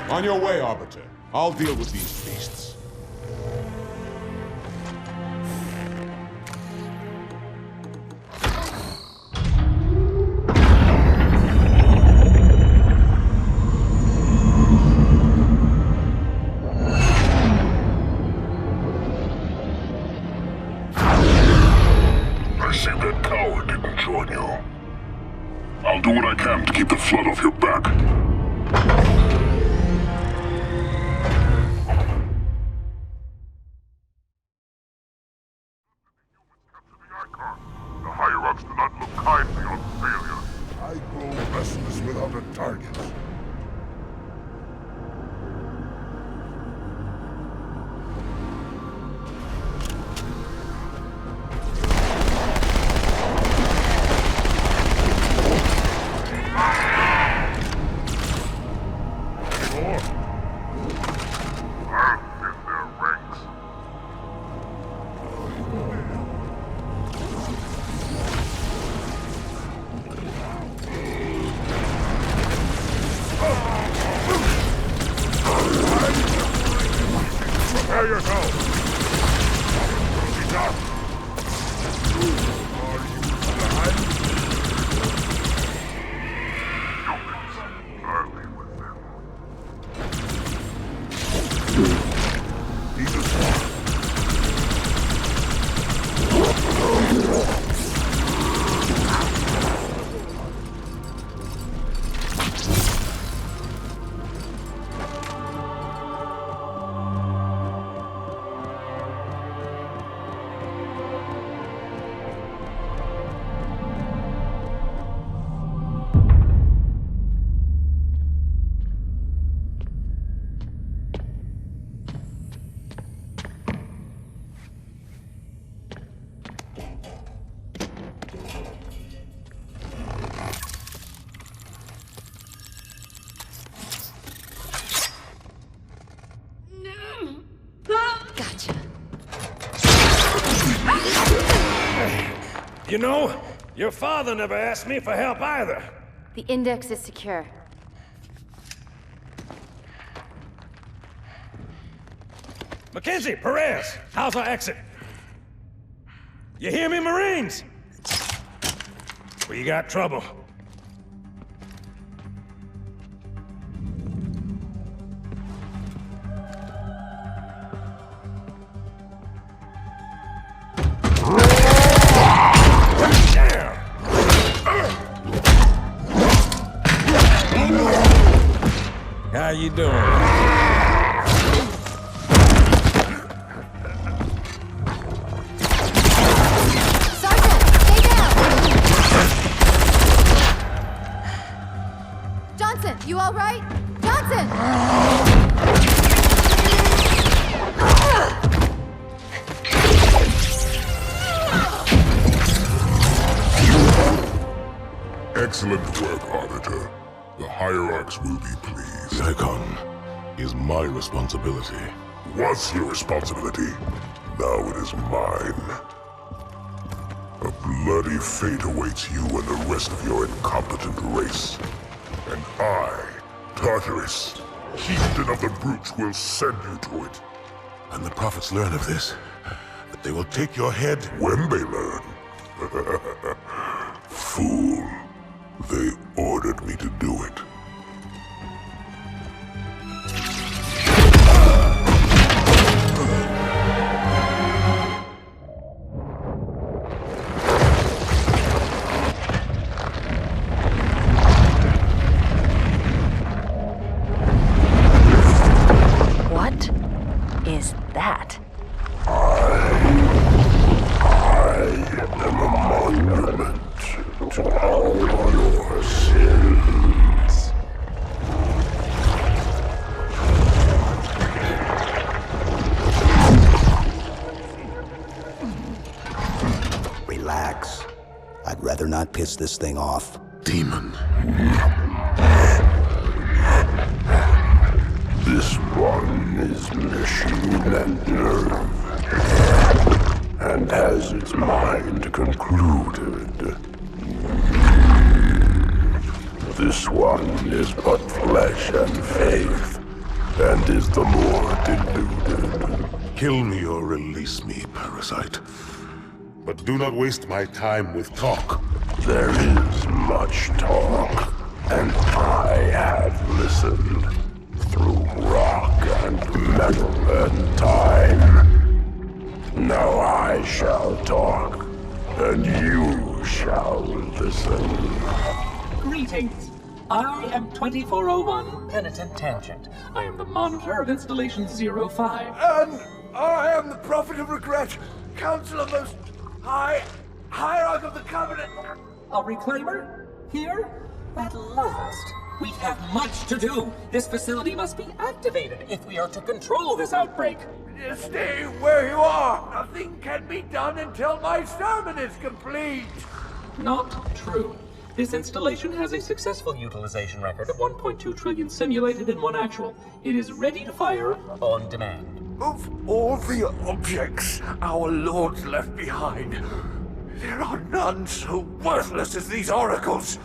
On your way, Arbiter. I'll deal with these beasts. I see that coward didn't join you. I'll do what I can to keep the flood off your back. The higher-ups do not look kindly on failure. I grow restless without a target. Prepare yourself! Enough! Are you done? I'll leave with them. He's a Gotcha. You know, your father never asked me for help either. The index is secure. Mackenzie, Perez, how's our exit? You hear me, Marines? We got trouble. How you doing? Sergeant, stay down! Johnson, you all right? Johnson! excellent work, Arbiter. The Hierarchs will be pleased. The icon is my responsibility. Was your responsibility. Now it is mine. A bloody fate awaits you and the rest of your incompetent race. And I, Tartarus, chieftain of the Brutes, will send you to it. And the prophets learn of this, that they will take your head when they learn. Fool. They ordered me to do it. not piss this thing off. Demon. This one is machine and nerve, and has its mind concluded. This one is but flesh and faith, and is the more deluded. Kill me or release me, parasite. But do not waste my time with talk. There is much talk, and I have listened through rock and metal and time. Now I shall talk, and you shall listen. Greetings. I am 2401 Penitent Tangent. I am the monitor of Installation 05. And I am the Prophet of Regret, Council of Most High, Hierarch of the Covenant. A reclaimer? Here? At last. We have much to do. This facility must be activated if we are to control this outbreak. Stay where you are. Nothing can be done until my sermon is complete. Not true. This installation has a successful utilization record of 1.2 trillion simulated and 1 actual. It is ready to fire on demand. Of all the objects our lords left behind, there are none so worthless as these oracles.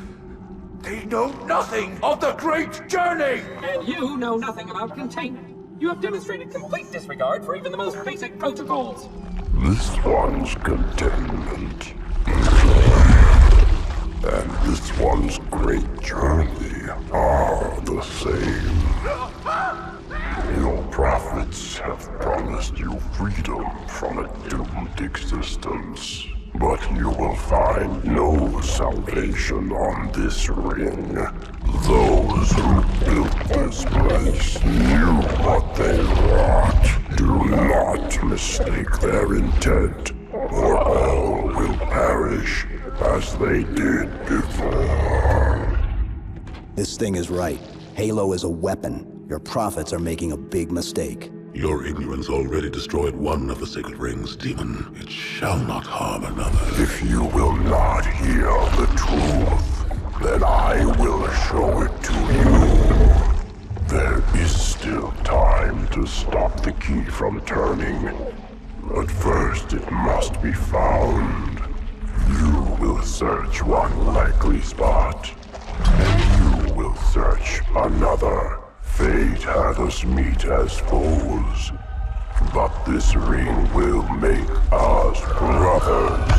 They know nothing of the great journey! And you know nothing about containment. You have demonstrated complete disregard for even the most basic protocols. This one's containment, and this one's great journey are the same. Your prophets have promised you freedom from a doomed existence, but you will find no salvation on this ring. Those who built this place knew what they wrought. Do not mistake their intent, or all will perish as they did before. This thing is right. Halo is a weapon. Your prophets are making a big mistake. Your ignorance already destroyed one of the sacred rings, demon. It shall not harm another. If you will not hear the truth, then I will show it to you. There is still time to stop the key from turning. But first it must be found. You will search one likely spot, and you will search another. Fate had us meet as foes, but this ring will make us brothers.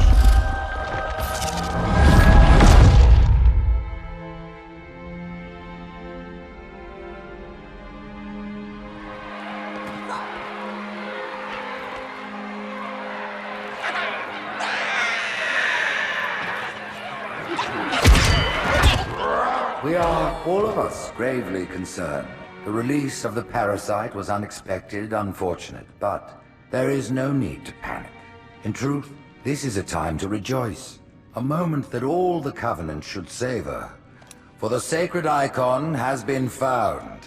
We are, all of us, gravely concerned. The release of the parasite was unexpected, unfortunate, but there is no need to panic. In truth, this is a time to rejoice. A moment that all the Covenant should savor. For the sacred icon has been found.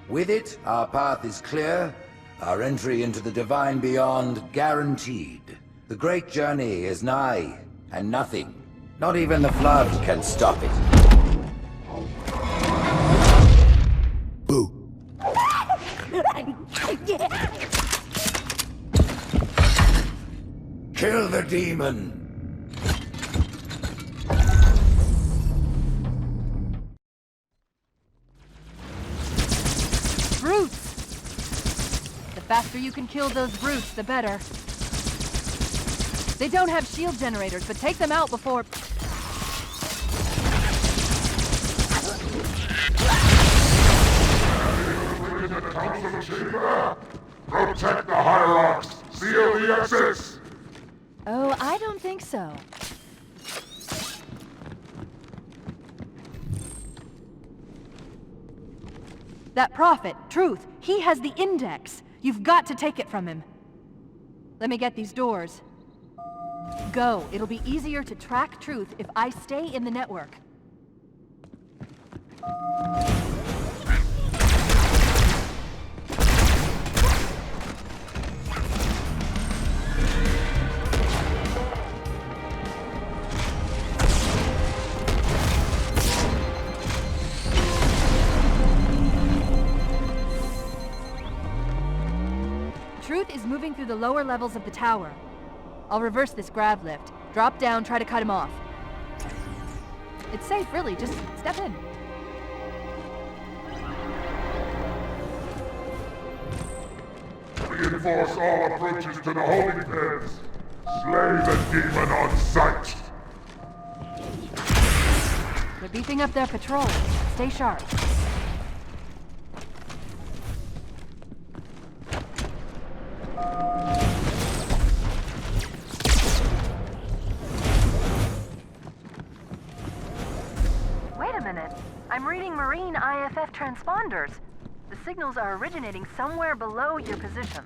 With it, our path is clear, our entry into the divine beyond guaranteed. The great journey is nigh, and nothing, not even the flood, can stop it. Boo. Kill the demon! Brutes! The faster you can kill those brutes, the better. They don't have shield generators, but take them out before... Protect the hierarchs! Seal the exits! Oh, I don't think so. That prophet, Truth, he has the index. You've got to take it from him. Let me get these doors. Go. It'll be easier to track Truth if I stay in the network. Truth is moving through the lower levels of the tower. I'll reverse this grav lift. Drop down, try to cut him off. It's safe, really. Just step in. Reinforce all approaches to the holding pens. Slay the demon on sight. They're beefing up their patrol. Stay sharp. Wait a minute. I'm reading Marine IFF transponders. The signals are originating somewhere below your position.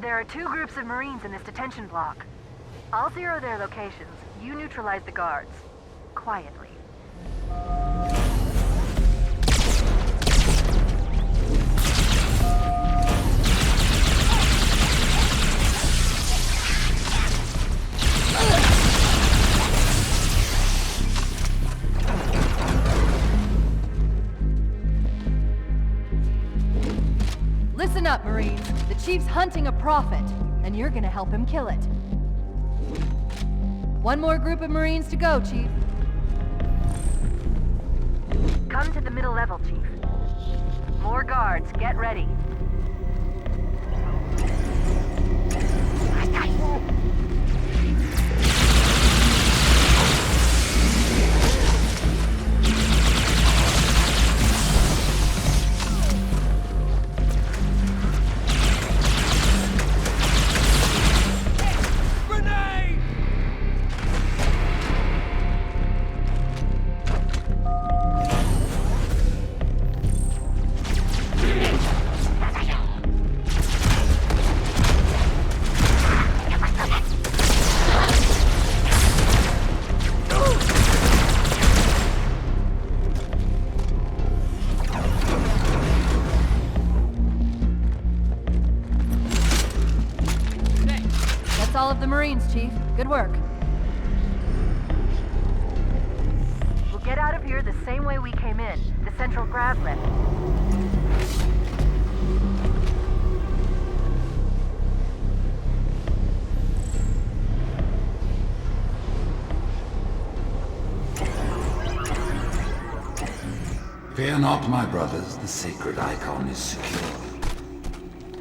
There are 2 groups of Marines in this detention block. I'll zero their locations. You neutralize the guards. Quietly. Listen up, Marines. The Chief's hunting a prophet, and you're gonna help him kill it. 1 more group of Marines to go, Chief. Come to the middle level, Chief. More guards, get ready. All of the Marines, Chief. Good work. We'll get out of here the same way we came in, the central grav lift. Fear not, my brothers, the sacred icon is secure.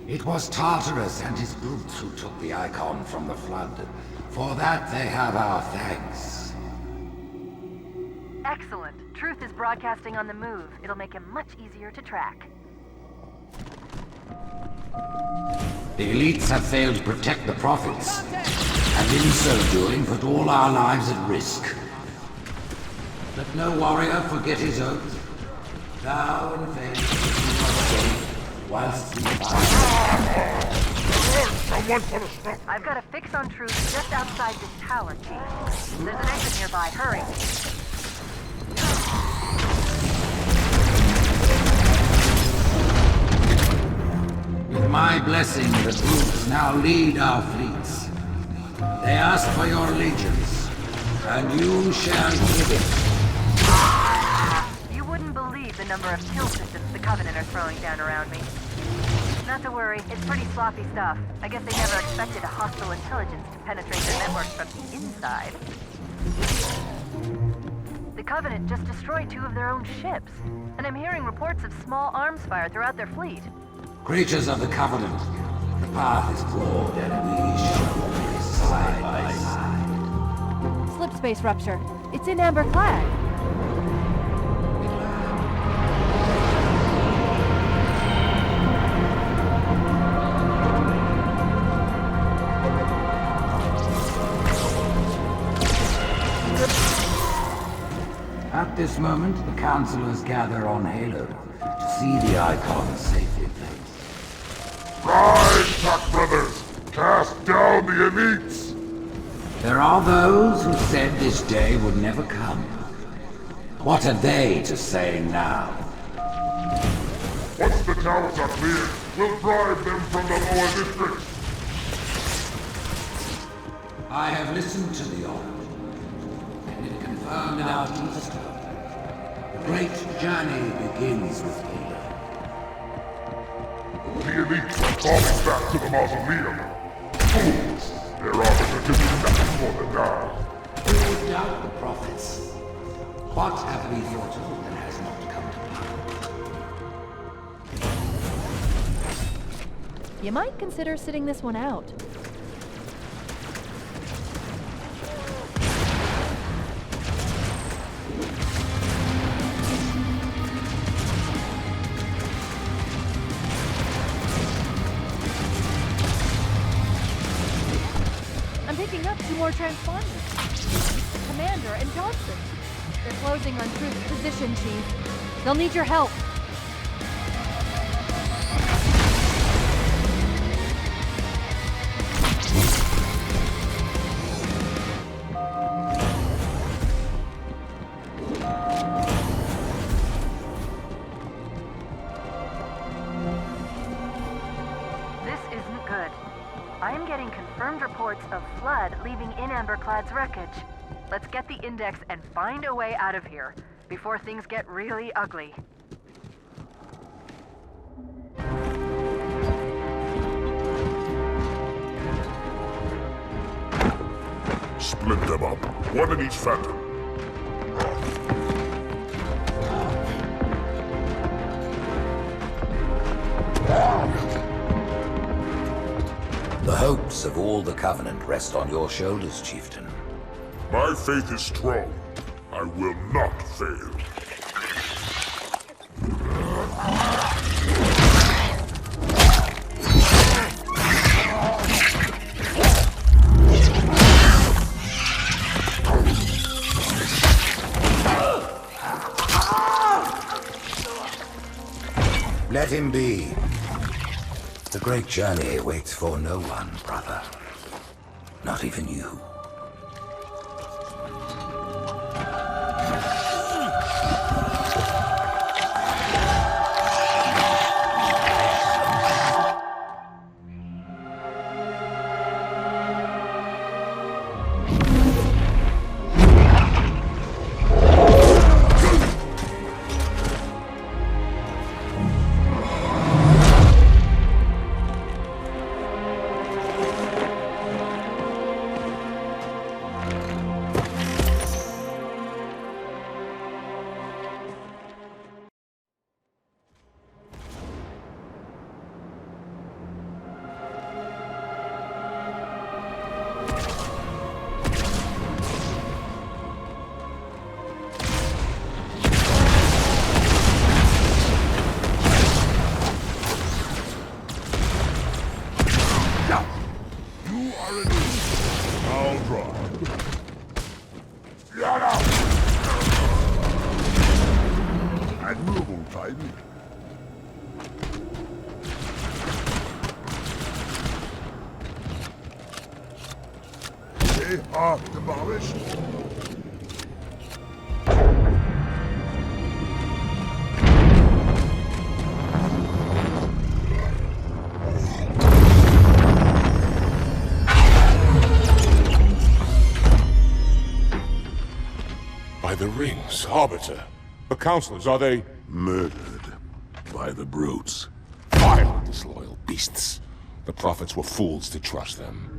It was Tartarus and his brutes who took the icon from the Flood. For that they have our thanks. Excellent. Truth is broadcasting on the move. It'll make him much easier to track. The elites have failed to protect the prophets, and in so doing put all our lives at risk. Let no warrior forget his oath. Thou in faith, whilst we fight. Someone put a stop. I've got a fix on Truth just outside this tower, Chief. There's an exit nearby. Hurry. With my blessing, the troops now lead our fleets. They ask for your allegiance, and you shall give it. You wouldn't believe the number of kill systems the Covenant are throwing down around me. Not to worry, it's pretty sloppy stuff. I guess they never expected a hostile intelligence to penetrate their networks from the inside. The Covenant just destroyed 2 of their own ships, and I'm hearing reports of small arms fire throughout their fleet. Creatures of the Covenant, the path is broad and we shall walk side by side. Slip space rupture. It's in Amber Clad. At this moment, the councilors gather on Halo to see the icon safely placed. Rise, Pack Brothers! Cast down the elites! There are those who said this day would never come. What are they to say now? Once the towers are cleared, we'll drive them from the lower districts. I have listened to the Oracle, and it confirmed our east. The great journey begins with Halo. The elites are falling back to the mausoleum. Fools! Their arbiter can do nothing more than die. Who would doubt the prophets? What have we foretold that has not come to pass? You might consider sitting this one out. I'm picking up 2 more transponders. Commander and Johnson. They're closing on Truth's position, Chief. They'll need your help. This isn't good. I am getting confirmed reports of flood leaving in Amberclad's wreckage. Let's get the index and find a way out of here before things get really ugly. Split them up. One in each phantom. The hopes of all the Covenant rest on your shoulders, Chieftain. My faith is strong. I will not fail. Let him be. The great journey waits for no one, brother. Not even you. Admirable timing. They are demolished. By the rings, Arbiter. The counselors, are they... Murdered by the brutes. Vile, disloyal beasts. The prophets were fools to trust them.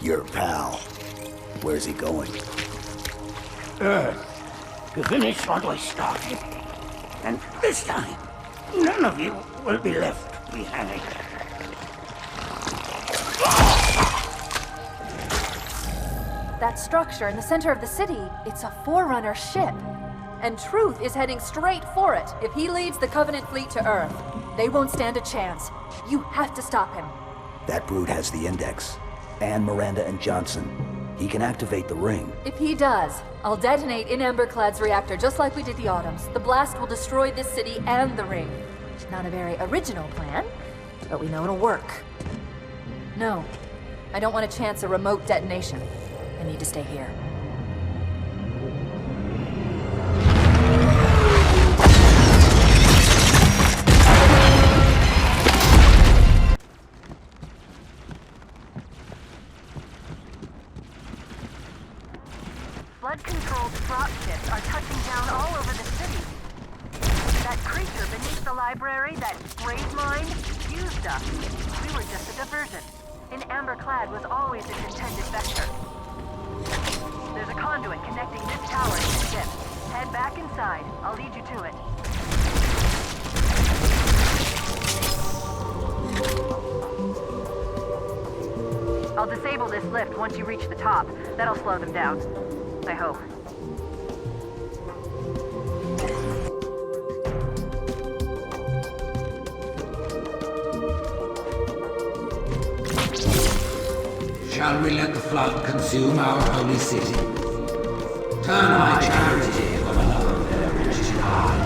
Your pal. Where's he going? Earth, to finish what I started. And this time, none of you will be left behind. that structure in the center of the city, it's a Forerunner ship. And Truth is heading straight for it. If he leads the Covenant fleet to Earth, they won't stand a chance. You have to stop him. That brute has the Index. And Miranda and Johnson. He can activate the ring. If he does, I'll detonate in Emberclad's reactor just like we did the Autumns. The blast will destroy this city and the ring. Not a very original plan, but we know it'll work. No, I don't want to chance a remote detonation. I need to stay here. Flood-controlled drop ships are touching down all over the city. That creature beneath the library, that grave mind, used us. We were just a diversion. And Amberclad was always its intended vector. There's a conduit connecting this tower to the ship. Head back inside. I'll lead you to it. I'll disable this lift once you reach the top. That'll slow them down. I hope. Shall we let the flood consume our holy city? Turn my charity from another perished high.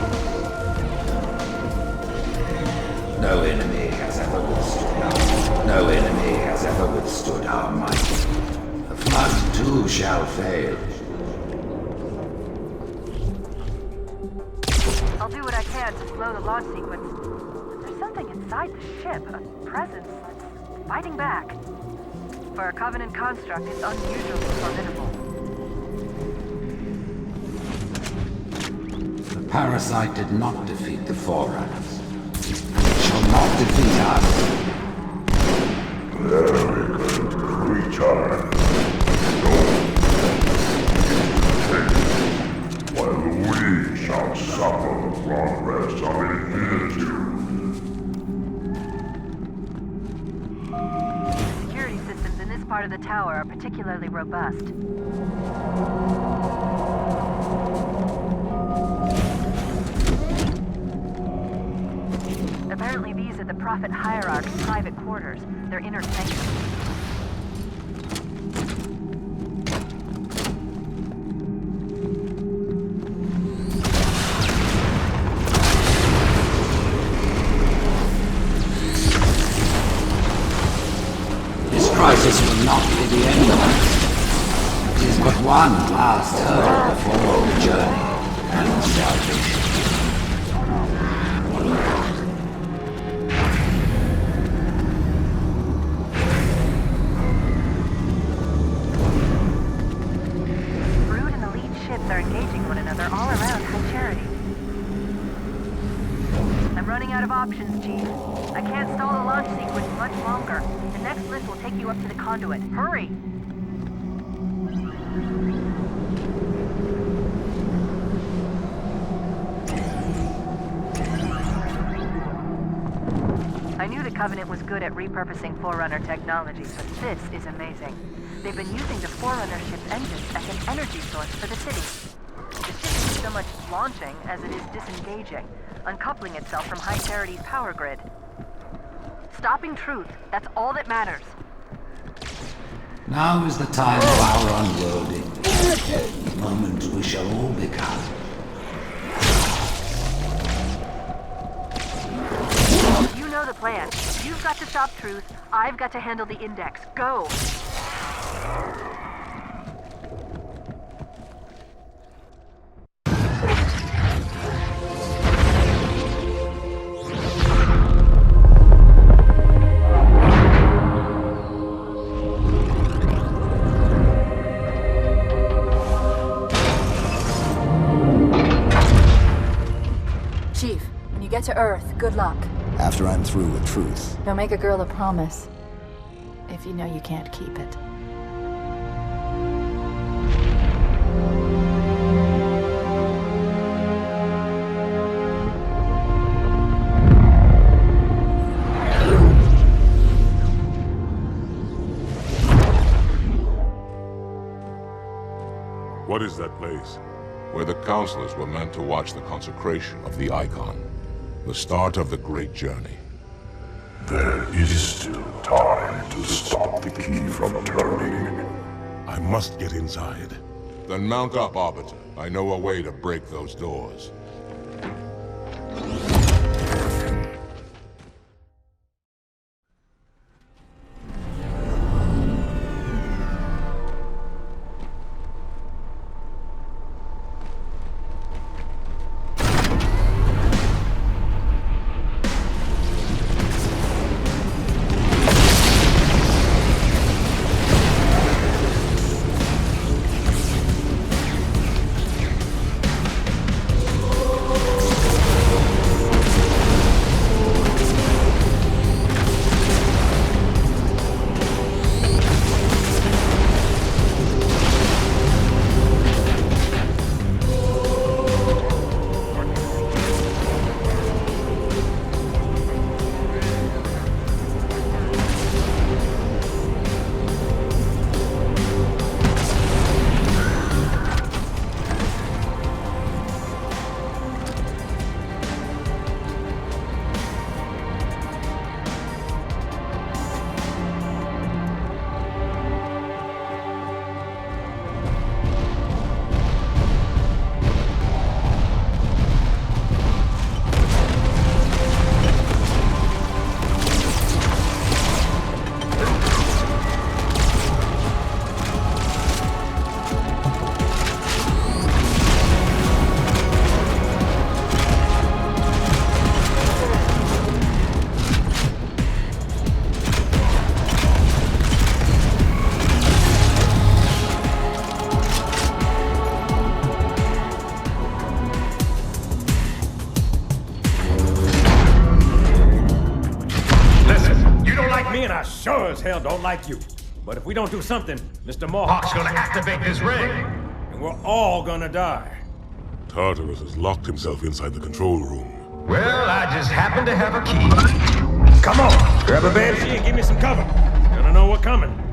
No enemy has ever withstood us. No enemy has ever withstood our might. The flood too shall fail. I'll do what I can to slow the launch sequence. But there's something inside the ship, a presence that's fighting back. For a Covenant construct, it's unusually formidable. The parasite did not defeat the Forerunners. It shall not defeat us. Arrogant creature. While we shall suffer the progress of infinitude. Security systems in this part of the tower are particularly robust. Apparently these are the Prophet Hierarch's private quarters, their inner sanctum. This crisis will not be the end of us. It is but one last hurdle before the journey and salvation. Brood and elite ships are engaging one another all around High Charity. I'm running out of options, Chief. I can't stall the launch sequence much longer. The next lift will take you up to the conduit. Hurry! I knew the Covenant was good at repurposing Forerunner technology, but this is amazing. They've been using the Forerunner ship's engines as an energy source for the city. The ship isn't so much launching as it is disengaging, uncoupling itself from High Charity's power grid. Stopping Truth, that's all that matters. Now is the time of our unworlding. The moment we shall all become. You know the plan. You've got to stop Truth. I've got to handle the Index. Go! Chief, when you get to Earth, good luck. After I'm through with Truth. Don't make a girl a promise if you know you can't keep it. What is that place? Where the counselors were meant to watch the consecration of the Icon. The start of the great journey. There is still time to stop the key from turning. I must get inside. Then mount up, Arbiter. I know a way to break those doors. Sure as hell don't like you. But if we don't do something, Mr. Mohawk's gonna activate this ring. And we're all gonna die. Tartarus has locked himself inside the control room. Well, I just happen to have a key. Come on, grab a banshee and give me some cover. Gonna know what's coming.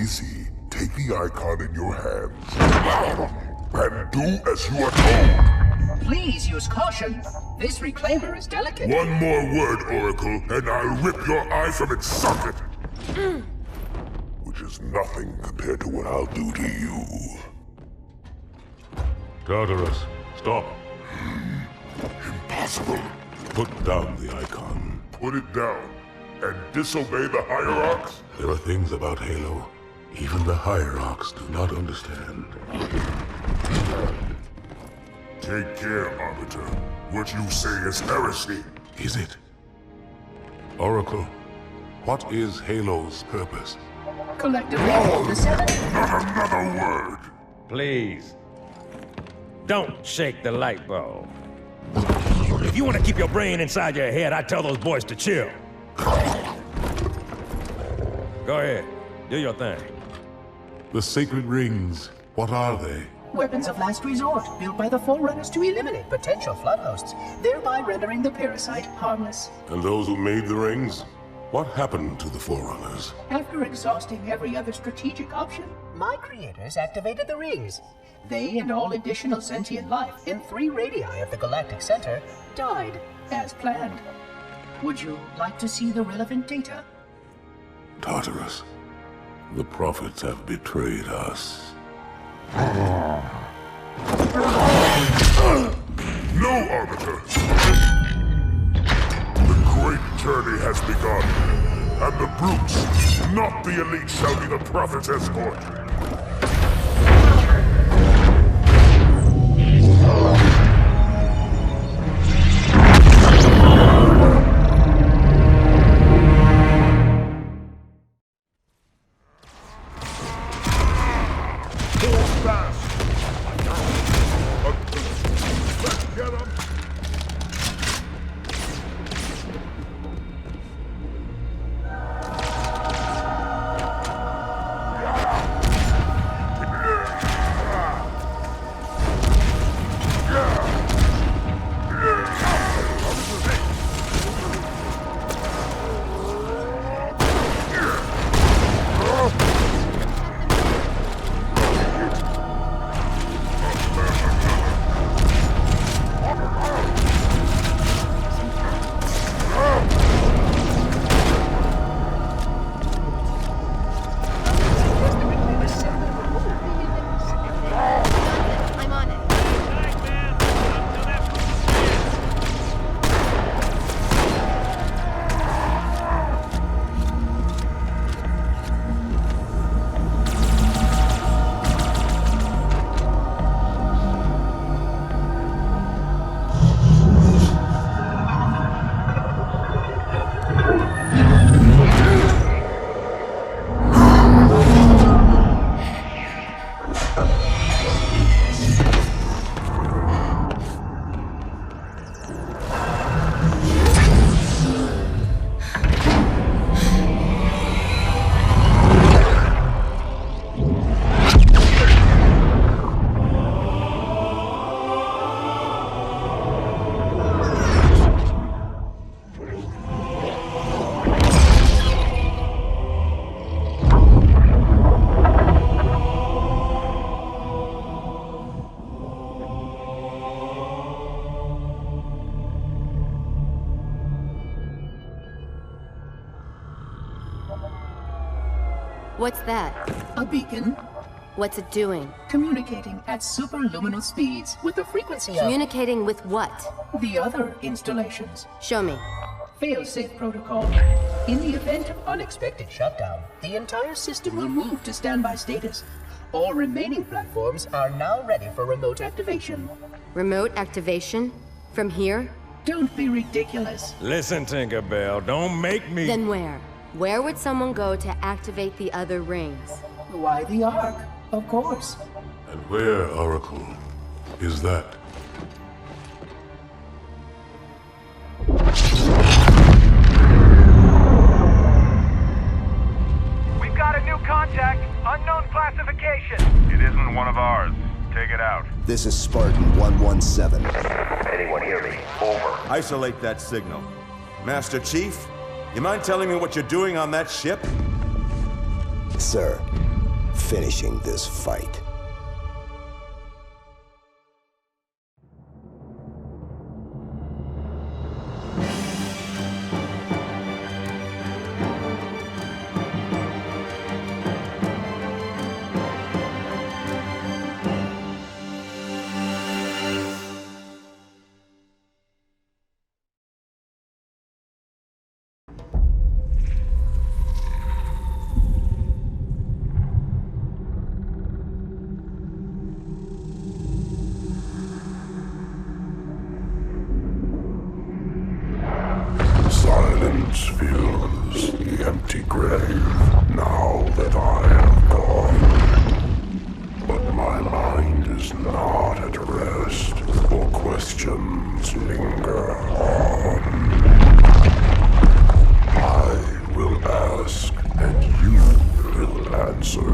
easy. Take the icon in your hands and do as you are told. Please use caution. This reclaimer is delicate. One more word, Oracle, and I'll rip your eye from its socket. Which is nothing compared to what I'll do to you. Tartarus, stop. Impossible. Put down the icon. Put it down and disobey the Hierarchs? There are things about Halo even the Hierarchs do not understand. Take care, Arbiter. What you say is heresy. Is it? Oracle, what is Halo's purpose? Collectively, the seven... Not another word! Please. Don't shake the light bulb. If you want to keep your brain inside your head, I tell those boys to chill. Go ahead. Do your thing. The sacred rings, what are they? Weapons of last resort, built by the Forerunners to eliminate potential flood hosts, thereby rendering the parasite harmless. And those who made the rings? What happened to the Forerunners? After exhausting every other strategic option, my creators activated the rings. They and all additional sentient life in 3 radii of the Galactic Center died as planned. Would you like to see the relevant data? Tartarus, the prophets have betrayed us. No, Arbiter! The great journey has begun, and the brutes, not the elite, shall be the Prophet's escort. What's that? A beacon. What's it doing? Communicating at superluminal speeds with the frequency of... Communicating with what? The other installations. Show me. Fail-safe protocol. In the event of unexpected shutdown, the entire system will move to standby status. All remaining platforms are now ready for remote activation. Remote activation? From here? Don't be ridiculous. Listen, Tinkerbell, don't make me... Then where? Where would someone go to activate the other rings? Why the Ark, of course. And where, Oracle, is that? We've got a new contact. Unknown classification. It isn't one of ours. Take it out. This is Spartan 117. Anyone hear me? Over. Isolate that signal. Master Chief, you mind telling me what you're doing on that ship? Sir, finishing this fight. silence fills the empty grave now that I have gone. But my mind is not at rest, for questions linger on. I will ask, and you will answer.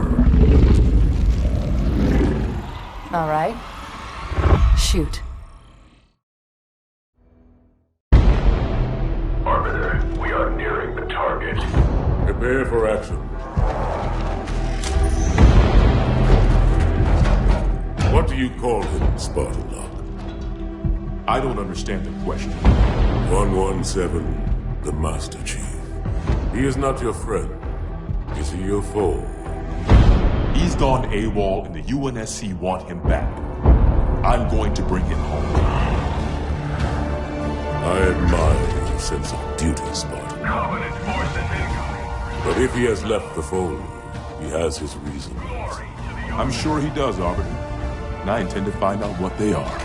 All right. Shoot. Arbiter, we are nearing the target. Prepare for action. What do you call him, Spartan Locke? I don't understand the question. 117, the Master Chief. He is not your friend. Is he your foe? He's gone AWOL and the UNSC want him back. I'm going to bring him home. I admire your sense of duty, Spartan. Covenant forces incoming. But if he has left the fold, he has his reasons. I'm sure he does, Arbiter. And I intend to find out what they are.